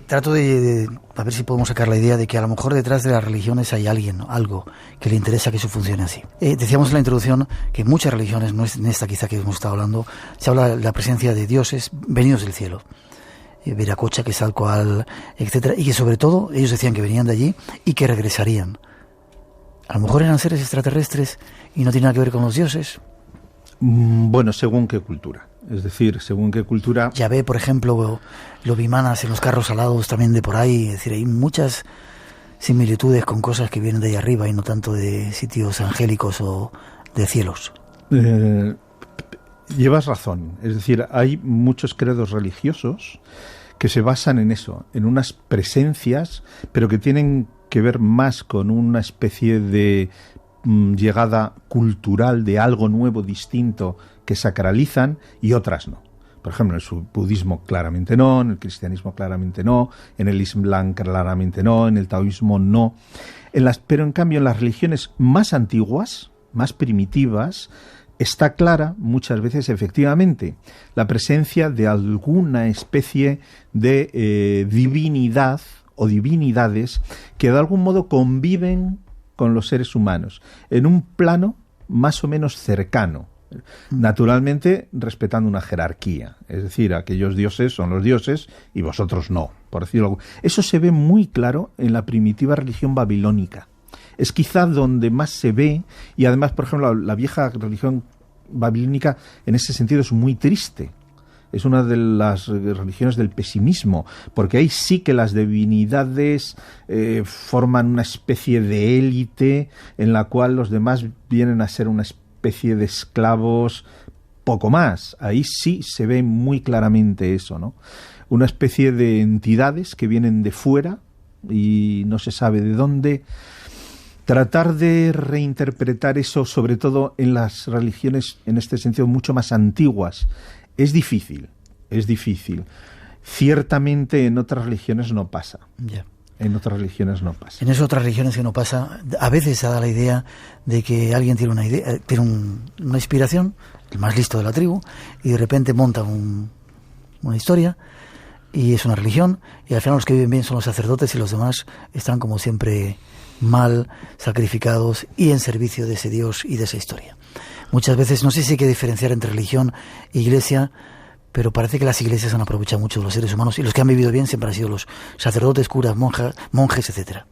Trato de a ver si podemos sacar la idea de que a lo mejor detrás de las religiones hay alguien, algo que le interesa que eso funcione así. Decíamos en la introducción que en muchas religiones, no es en esta quizá que hemos estado hablando, se habla de la presencia de dioses venidos del cielo. Viracocha, Quetzalcóatl, etcétera, y que sobre todo ellos decían que venían de allí y que regresarían. A lo mejor eran seres extraterrestres y no tiene nada que ver con los dioses. Bueno, según qué cultura. Es decir, según qué cultura... Yahvé, por ejemplo, lo vimanas en los carros alados también de por ahí. Es decir, hay muchas similitudes con cosas que vienen de ahí arriba y no tanto de sitios angélicos o de cielos. Llevas razón. Es decir, hay muchos credos religiosos que se basan en eso, en unas presencias, pero que tienen que ver más con una especie de llegada cultural de algo nuevo, distinto, que sacralizan, y otras no. Por ejemplo, en el budismo claramente no, en el cristianismo claramente no, en el islam claramente no, en el taoísmo no. Pero en cambio en las religiones más antiguas, más primitivas, está clara muchas veces efectivamente la presencia de alguna especie de divinidad o divinidades que de algún modo conviven con los seres humanos en un plano más o menos cercano, naturalmente respetando una jerarquía, es decir, aquellos dioses son los dioses y vosotros no, por decirlo. Eso se ve muy claro en la primitiva religión babilónica. Es quizá donde más se ve, y además, por ejemplo, la vieja religión babilónica en ese sentido es muy triste. Es una de las religiones del pesimismo, porque ahí sí que las divinidades forman una especie de élite en la cual los demás vienen a ser una especie de esclavos, poco más. Ahí sí se ve muy claramente eso, ¿no? Una especie de entidades que vienen de fuera y no se sabe de dónde. Tratar de reinterpretar eso, sobre todo en las religiones, en este sentido, mucho más antiguas, es difícil. Ciertamente en otras religiones no pasa. Yeah. En otras religiones no pasa. En esas otras religiones que no pasa, a veces se da la idea de que alguien tiene una idea, tiene una inspiración, el más listo de la tribu, y de repente monta una historia, y es una religión, y al final los que viven bien son los sacerdotes y los demás están como siempre mal, sacrificados y en servicio de ese Dios y de esa historia. Muchas veces, no sé si hay que diferenciar entre religión e iglesia, pero parece que las iglesias han aprovechado mucho de los seres humanos, y los que han vivido bien siempre han sido los sacerdotes, curas, monjes, etcétera.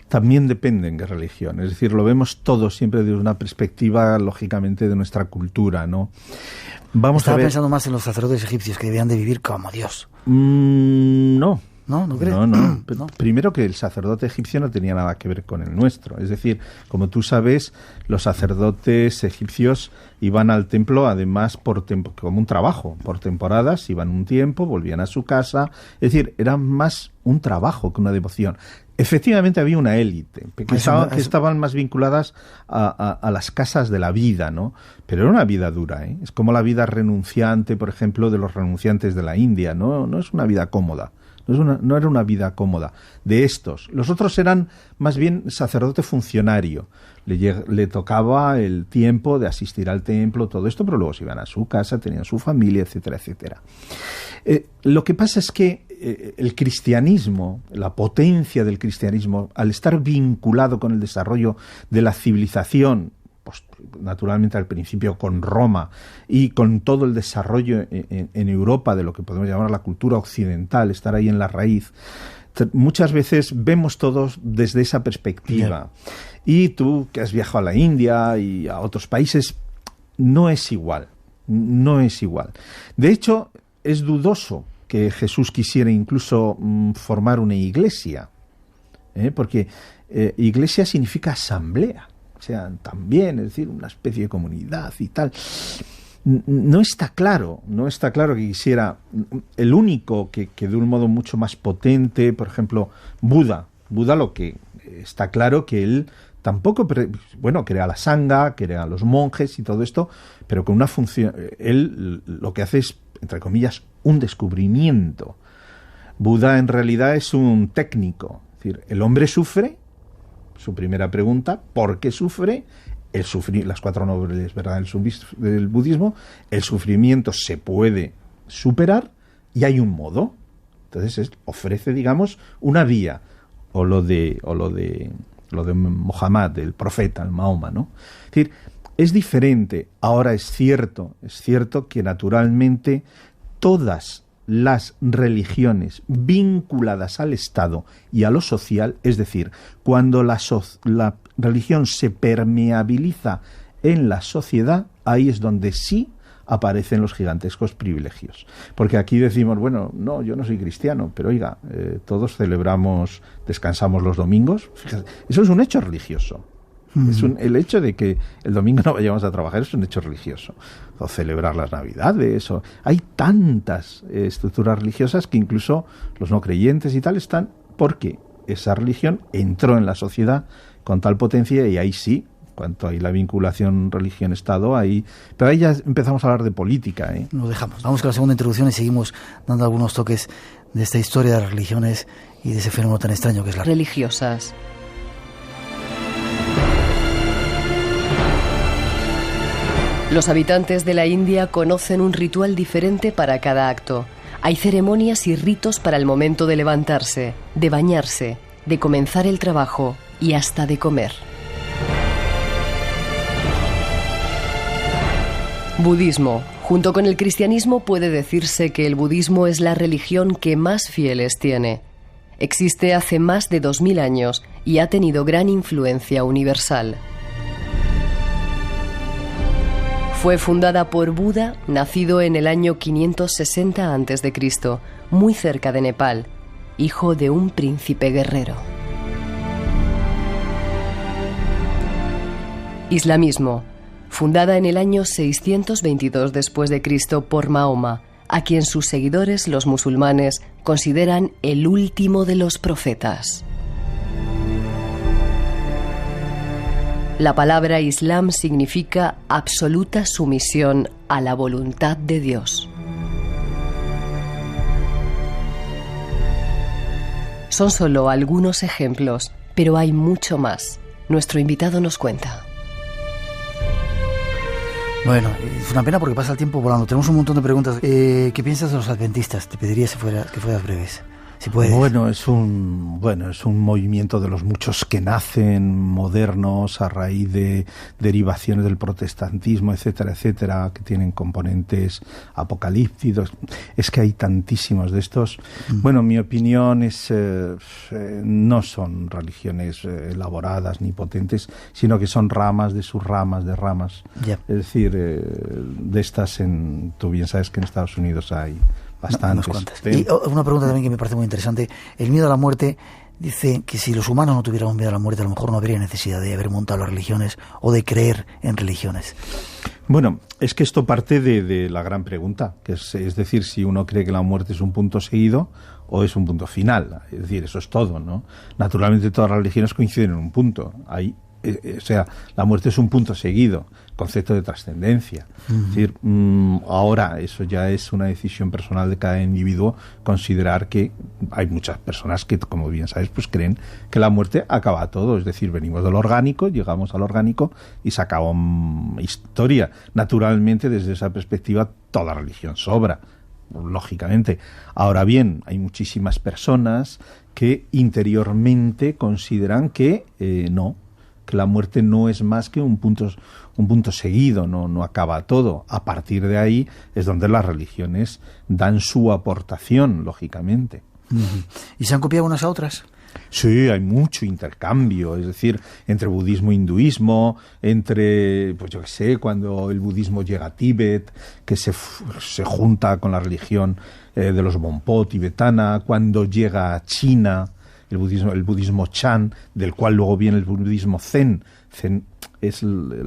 También dependen de religión, es decir, lo vemos todo siempre desde una perspectiva, lógicamente, de nuestra cultura, ¿no? Estaba pensando más en los sacerdotes egipcios, que debían de vivir como Dios. No. ¿No crees? No. Primero que el sacerdote egipcio no tenía nada que ver con el nuestro. Es decir, como tú sabes, los sacerdotes egipcios iban al templo, además, como un trabajo. Por temporadas iban un tiempo, volvían a su casa. Es decir, era más un trabajo que una devoción. Efectivamente había una élite que estaban más vinculadas a las casas de la vida, ¿no? Pero era una vida dura, ¿eh? Es como la vida renunciante, por ejemplo, de los renunciantes de la India, ¿no? No es una vida cómoda. No era una vida cómoda de estos. Los otros eran más bien sacerdote funcionario. Le tocaba el tiempo de asistir al templo, todo esto, pero luego se iban a su casa, tenían su familia, etcétera, etcétera. Lo que pasa es que el cristianismo, la potencia del cristianismo, al estar vinculado con el desarrollo de la civilización, pues, naturalmente al principio con Roma y con todo el desarrollo en Europa de lo que podemos llamar la cultura occidental, estar ahí en la raíz, muchas veces vemos todos desde esa perspectiva. Y tú, que has viajado a la India y a otros países, no es igual. De hecho, es dudoso que Jesús quisiera incluso formar una iglesia, porque iglesia significa asamblea, o sea, también, es decir, una especie de comunidad y tal. No está claro que quisiera. El único que de un modo mucho más potente, por ejemplo, Buda, lo que está claro que él tampoco, crea la sangha, crea a los monjes y todo esto, pero con una función. Él lo que hace es, entre comillas, un descubrimiento. Buda en realidad es un técnico. Es decir, el hombre sufre, su primera pregunta, ¿por qué sufre? Las 4 nobles verdades del budismo, el sufrimiento se puede superar y hay un modo. Entonces ofrece, digamos, una vía, o lo de Mohammed, el profeta, el Mahoma, ¿no? Es decir, es diferente. Ahora es cierto que naturalmente todas las religiones vinculadas al Estado y a lo social, es decir, cuando la religión se permeabiliza en la sociedad, ahí es donde sí aparecen los gigantescos privilegios. Porque aquí decimos, bueno, no, yo no soy cristiano, pero oiga, todos descansamos los domingos. Fíjate, eso es un hecho religioso. El hecho de que el domingo no vayamos a trabajar es un hecho religioso. O celebrar las Navidades. Hay tantas estructuras religiosas que incluso los no creyentes y tal están porque esa religión entró en la sociedad con tal potencia y ahí sí, cuanto hay la vinculación religión-estado, pero ahí ya empezamos a hablar de política. Lo dejamos. Vamos con la segunda introducción y seguimos dando algunos toques de esta historia de las religiones y de ese fenómeno tan extraño que es la religiosas. Los habitantes de la India conocen un ritual diferente para cada acto. Hay ceremonias y ritos para el momento de levantarse, de bañarse, de comenzar el trabajo y hasta de comer. Budismo. Junto con el cristianismo puede decirse que el budismo es la religión que más fieles tiene. Existe hace más de 2000 años y ha tenido gran influencia universal. Fue fundada por Buda, nacido en el año 560 a.C., muy cerca de Nepal, hijo de un príncipe guerrero. Islamismo. Fundada en el año 622 después de Cristo por Mahoma, a quien sus seguidores, los musulmanes, consideran el último de los profetas. La palabra Islam significa absoluta sumisión a la voluntad de Dios. Son solo algunos ejemplos, pero hay mucho más. Nuestro invitado nos cuenta. Bueno, es una pena porque pasa el tiempo volando. Tenemos un montón de preguntas. ¿Qué piensas de los adventistas? Te pediría que fueras breves. Si puedes. Bueno, es un movimiento de los muchos que nacen modernos a raíz de derivaciones del protestantismo, etcétera, etcétera, que tienen componentes apocalípticos. Es que hay tantísimos de estos. Bueno, mi opinión es no son religiones elaboradas ni potentes, sino que son ramas de sus ramas de ramas. Yeah. Es decir, de estas tú bien sabes que en Estados Unidos hay bastantes. Y una pregunta también que me parece muy interesante. El miedo a la muerte dice que si los humanos no tuviéramos miedo a la muerte, a lo mejor no habría necesidad de haber montado las religiones o de creer en religiones. Bueno, es que esto parte de la gran pregunta, que es decir, si uno cree que la muerte es un punto seguido o es un punto final. Es decir, eso es todo, ¿no? Naturalmente todas las religiones coinciden en un punto. O sea, la muerte es un punto seguido, concepto de trascendencia. Es decir, ahora eso ya es una decisión personal de cada individuo, considerar que hay muchas personas que, como bien sabes, pues creen que la muerte acaba todo. Es decir, venimos del orgánico, llegamos al orgánico y se acabó historia. Naturalmente, desde esa perspectiva, toda religión sobra, lógicamente. Ahora bien, hay muchísimas personas que interiormente consideran que no, que la muerte no es más que un punto seguido, no acaba todo. A partir de ahí es donde las religiones dan su aportación, lógicamente. ¿Y se han copiado unas a otras? Sí, hay mucho intercambio, es decir, entre budismo e hinduismo, entre, pues yo qué sé, cuando el budismo llega a Tíbet, que se junta con la religión de los Bonpo tibetana, cuando llega a China, el budismo Chan, del cual luego viene el budismo Zen. Zen es el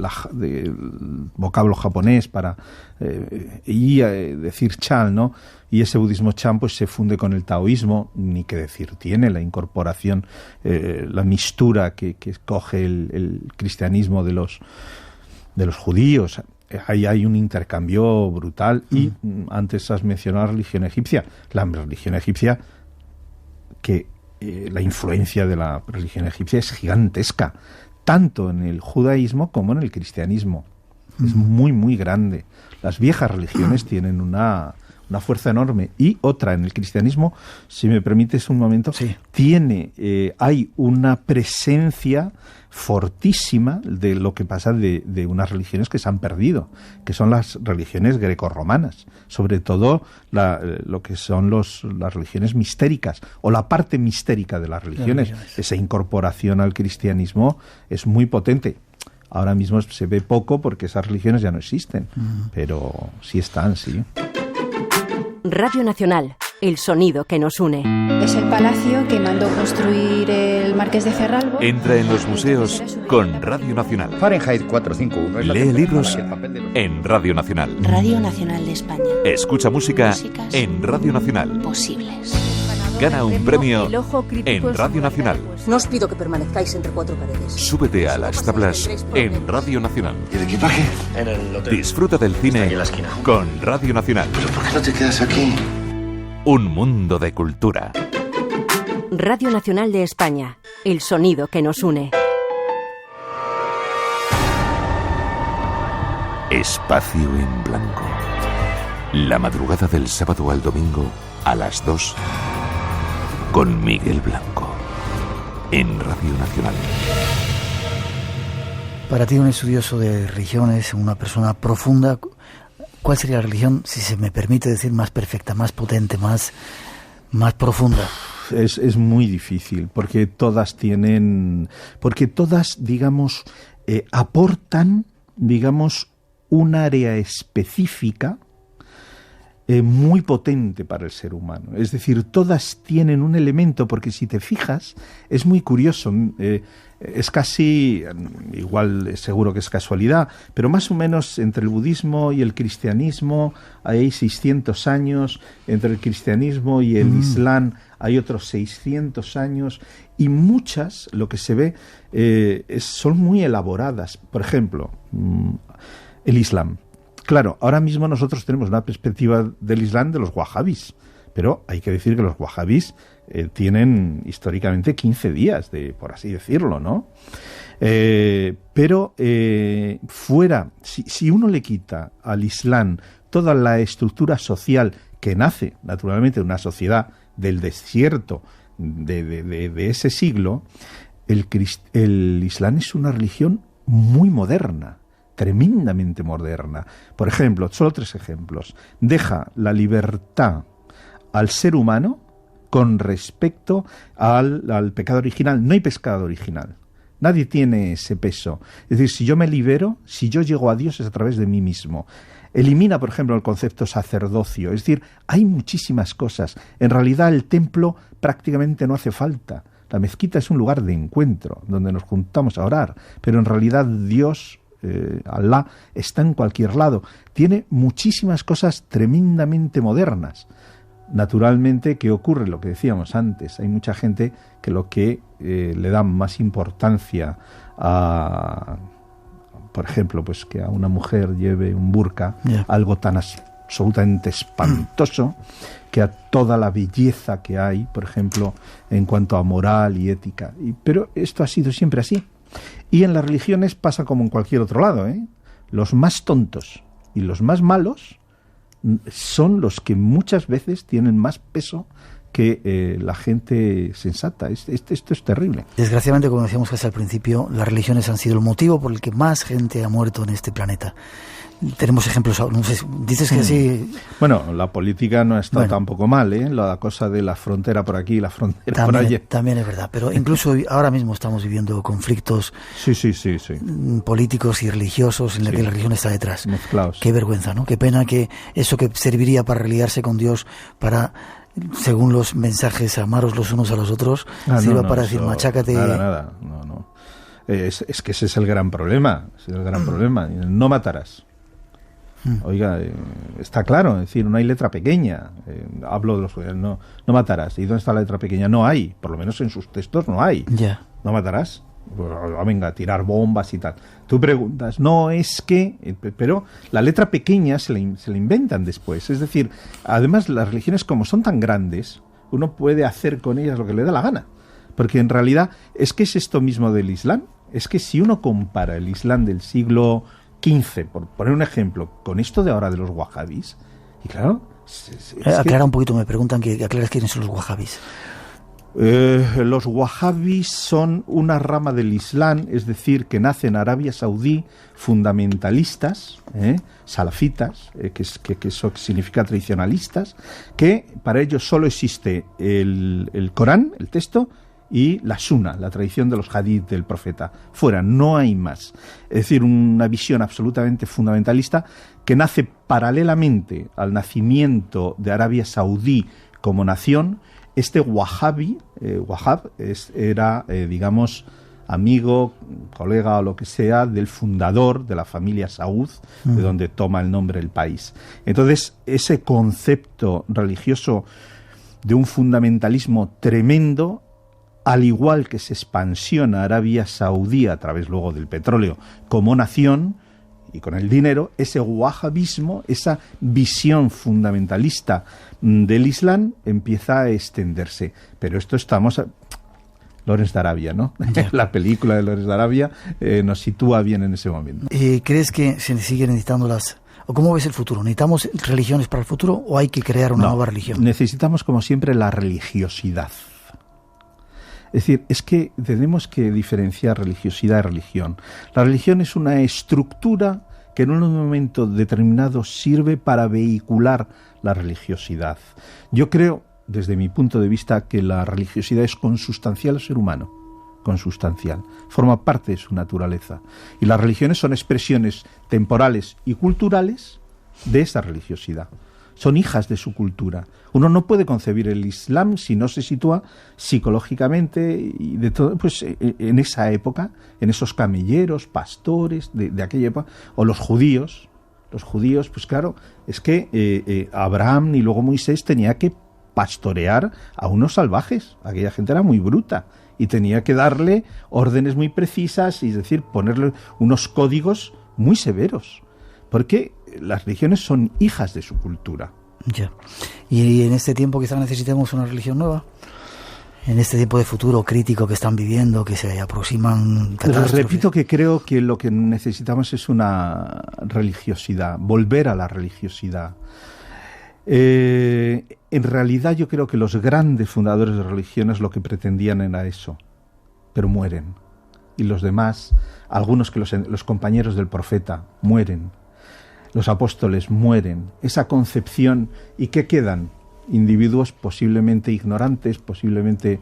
vocablo japonés para decir Chan, ¿no? Y ese budismo Chan pues se funde con el taoísmo, ni qué decir tiene la incorporación, la mistura que coge el cristianismo de los judíos. Ahí hay un intercambio brutal. Y antes has mencionado la religión egipcia. La religión egipcia, que la influencia de la religión egipcia es gigantesca, tanto en el judaísmo como en el cristianismo. Es muy, muy grande. Las viejas religiones tienen una fuerza enorme. Y otra, en el cristianismo, si me permites un momento, sí, hay una presencia fortísima de lo que pasa de unas religiones que se han perdido, que son las religiones grecorromanas, sobre todo lo que son las religiones mistéricas, o la parte mistérica de las religiones. Esa incorporación al cristianismo es muy potente. Ahora mismo se ve poco porque esas religiones ya no existen, pero sí están, sí. Radio Nacional, el sonido que nos une. Es el palacio que mandó construir el Marqués de Cerralbo. Entra en los museos con Radio Nacional. Fahrenheit 451. Lee libros en Radio Nacional. Radio Nacional de España. Escucha música en Radio Nacional. Posibles. Gana un premio en Radio Nacional. No os pido que permanezcáis entre cuatro paredes. Súbete a las tablas en Radio Nacional. ¿Y el equipaje? En el hotel. Disfruta del cine con Radio Nacional. ¿Pero por qué no te quedas aquí? Un mundo de cultura. Radio Nacional de España, el sonido que nos une. Espacio en blanco. La madrugada del sábado al domingo a las 2 con Miguel Blanco en Radio Nacional. Para ti, un estudioso de religiones, una persona profunda, ¿cuál sería la religión, si se me permite decir, más perfecta, más potente, más profunda? Es muy difícil, porque todas digamos, aportan, digamos, un área específica muy potente para el ser humano. Es decir, todas tienen un elemento, porque si te fijas, es muy curioso, es casi, igual seguro que es casualidad, pero más o menos entre el budismo y el cristianismo hay 600 años, entre el cristianismo y el islam hay otros 600 años, y muchas, lo que se ve, son muy elaboradas. Por ejemplo, el islam. Claro, ahora mismo nosotros tenemos una perspectiva del Islam de los wahabís, pero hay que decir que los wahabís tienen históricamente 15 días, por así decirlo, ¿no? Pero fuera, si uno le quita al Islam toda la estructura social que nace, naturalmente, de una sociedad del desierto de ese siglo, el Islam es una religión muy moderna, tremendamente moderna. Por ejemplo, solo 3 ejemplos. Deja la libertad al ser humano con respecto al pecado original. No hay pecado original. Nadie tiene ese peso. Es decir, si yo me libero, si yo llego a Dios es a través de mí mismo. Elimina, por ejemplo, el concepto sacerdocio. Es decir, hay muchísimas cosas. En realidad el templo prácticamente no hace falta. La mezquita es un lugar de encuentro, donde nos juntamos a orar, pero en realidad Dios, Alá, está en cualquier lado. Tiene muchísimas cosas tremendamente modernas. Naturalmente, ¿qué ocurre? Lo que decíamos antes, hay mucha gente que lo que le da más importancia a, por ejemplo, pues que a una mujer lleve un burka, algo tan absolutamente espantoso, que a toda la belleza que hay, por ejemplo, en cuanto a moral y ética. Pero esto ha sido siempre así. Y en las religiones pasa como en cualquier otro lado, ¿eh? Los más tontos y los más malos son los que muchas veces tienen más peso que la gente sensata. Esto es terrible. Desgraciadamente, como decíamos casi al principio, las religiones han sido el motivo por el que más gente ha muerto en este planeta. Tenemos ejemplos, no sé, dices que sí. Bueno, la política no ha estado tampoco mal, ¿eh? La cosa de la frontera por aquí, la frontera por allí. También es verdad, pero incluso ahora mismo estamos viviendo conflictos políticos y religiosos en los que la religión está detrás. Mezclados. Qué vergüenza, ¿no? Qué pena que eso que serviría para religarse con Dios, para, según los mensajes, amaros los unos a los otros, sirva para decir, machácate. Nada, no. Es que ese es el gran problema, problema. No matarás. Oiga, está claro, es decir, no hay letra pequeña. Hablo de los no matarás. ¿Y dónde está la letra pequeña? No hay, por lo menos en sus textos no hay. No matarás. Venga, tirar bombas y tal. Tú preguntas, no es que, pero la letra pequeña se la inventan después. Es decir, además las religiones como son tan grandes, uno puede hacer con ellas lo que le da la gana. Porque en realidad es que es esto mismo del Islam. Es que si uno compara el Islam del siglo 15, por poner un ejemplo, con esto de ahora de los wahabis, y claro... Aclara un poquito, me preguntan que aclares quiénes son los wahabis. Los wahabis son una rama del Islam, es decir, que nace en Arabia Saudí, fundamentalistas, salafitas, que eso significa tradicionalistas, que para ellos solo existe el Corán, el texto, y la Sunna, la tradición de los hadith del profeta. Fuera, no hay más. Es decir, una visión absolutamente fundamentalista que nace paralelamente al nacimiento de Arabia Saudí como nación. Este Wahhab era, digamos, amigo, colega o lo que sea del fundador de la familia Saud, de donde toma el nombre el país. Entonces, ese concepto religioso de un fundamentalismo tremendo, al igual que se expansiona Arabia Saudí a través luego del petróleo como nación y con el dinero, ese wahabismo, esa visión fundamentalista del Islam empieza a extenderse. Pero esto estamos... Lawrence de Arabia, ¿no? La película de Lawrence de Arabia nos sitúa bien en ese momento. ¿Crees que se siguen necesitando o cómo ves el futuro? ¿Necesitamos religiones para el futuro o hay que crear una nueva religión? Necesitamos, como siempre, la religiosidad. Es decir, es que tenemos que diferenciar religiosidad y religión. La religión es una estructura que en un momento determinado sirve para vehicular la religiosidad. Yo creo, desde mi punto de vista, que la religiosidad es consustancial al ser humano. Consustancial. Forma parte de su naturaleza. Y las religiones son expresiones temporales y culturales de esa religiosidad. Son hijas de su cultura. Uno no puede concebir el Islam si no se sitúa psicológicamente y de todo, pues en esa época, en esos camelleros, pastores de aquella época, o los judíos. Los judíos, pues claro, es que Abraham y luego Moisés tenía que pastorear a unos salvajes. Aquella gente era muy bruta y tenía que darle órdenes muy precisas, y es decir, ponerle unos códigos muy severos. Porque las religiones son hijas de su cultura. Ya. Y en este tiempo quizás necesitemos una religión nueva. En este tiempo de futuro crítico que están viviendo, que se aproximan catástrofes. Repito que creo que lo que necesitamos es una religiosidad, volver a la religiosidad. En realidad yo creo que los grandes fundadores de religiones lo que pretendían era eso, pero mueren. Y los demás, algunos que los compañeros del profeta mueren. Los apóstoles mueren. Esa concepción, ¿y qué quedan? Individuos posiblemente ignorantes, posiblemente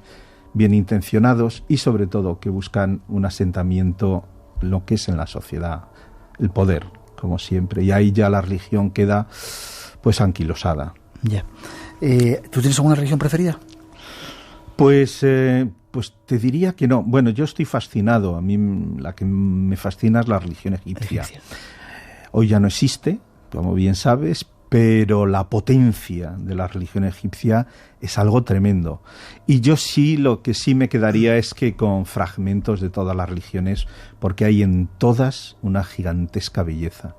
bien intencionados y sobre todo que buscan un asentamiento, lo que es en la sociedad, el poder, como siempre. Y ahí ya la religión queda pues anquilosada. Ya. ¿Tú tienes alguna religión preferida? Pues te diría que no. Bueno, yo estoy fascinado. A mí la que me fascina es la religión egipcia. Hoy ya no existe, como bien sabes, pero la potencia de la religión egipcia es algo tremendo. Y yo lo que sí me quedaría es que con fragmentos de todas las religiones, porque hay en todas una gigantesca belleza.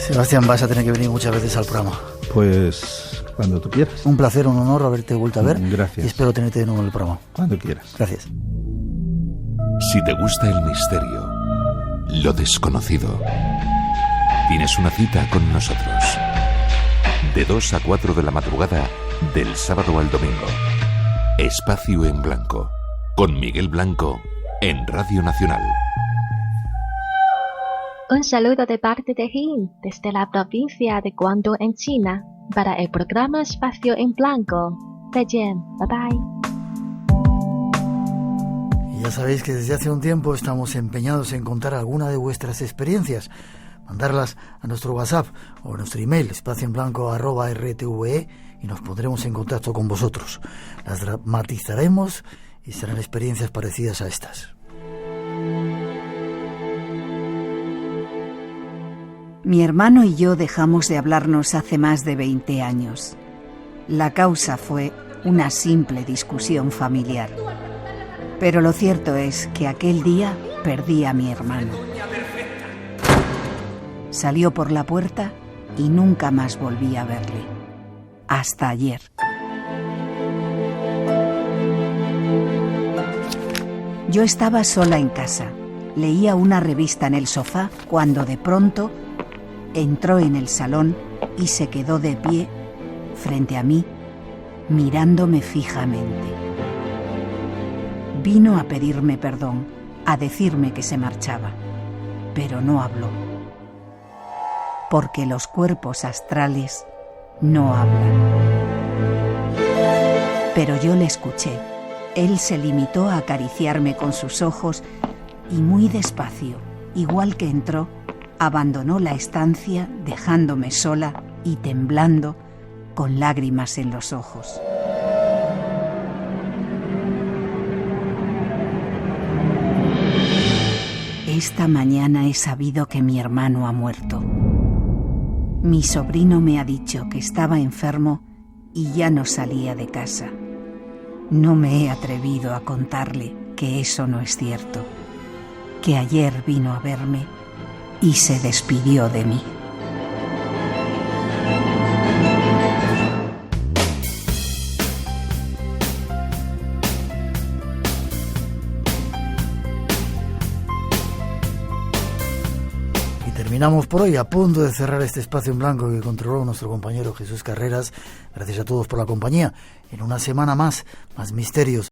Sebastián, vas a tener que venir muchas veces al programa. Pues cuando tú quieras. Un placer, un honor haberte vuelto a ver. Gracias. Y espero tenerte de nuevo en el programa. Cuando quieras. Gracias. Si te gusta el misterio, lo desconocido, tienes una cita con nosotros. De 2 a 4 de la madrugada, del sábado al domingo. Espacio en Blanco, con Miguel Blanco, en Radio Nacional. Un saludo de parte de Jin, desde la provincia de Guangdong, en China, para el programa Espacio en Blanco. Zaijian, bye bye. Y ya sabéis que desde hace un tiempo estamos empeñados en contar alguna de vuestras experiencias. Mandarlas a nuestro WhatsApp o a nuestro email, espacioenblanco@rtve, y nos pondremos en contacto con vosotros. Las dramatizaremos y serán experiencias parecidas a estas. Mi hermano y yo dejamos de hablarnos hace más de 20 años. La causa fue una simple discusión familiar. Pero lo cierto es que aquel día perdí a mi hermano. Salió por la puerta y nunca más volví a verle. Hasta ayer. Yo estaba sola en casa. Leía una revista en el sofá cuando de pronto entró en el salón y se quedó de pie frente a mí, mirándome fijamente. Vino a pedirme perdón, a decirme que se marchaba, pero no habló. Porque los cuerpos astrales no hablan. Pero yo le escuché. Él se limitó a acariciarme con sus ojos y muy despacio, igual que entró, abandonó la estancia dejándome sola y temblando con lágrimas en los ojos. Esta mañana he sabido que mi hermano ha muerto. Mi sobrino me ha dicho que estaba enfermo y ya no salía de casa. No me he atrevido a contarle que eso no es cierto, que ayer vino a verme y se despidió de mí. Y terminamos por hoy, a punto de cerrar este espacio en blanco que controló nuestro compañero Jesús Carreras. Gracias a todos por la compañía. En una semana más misterios,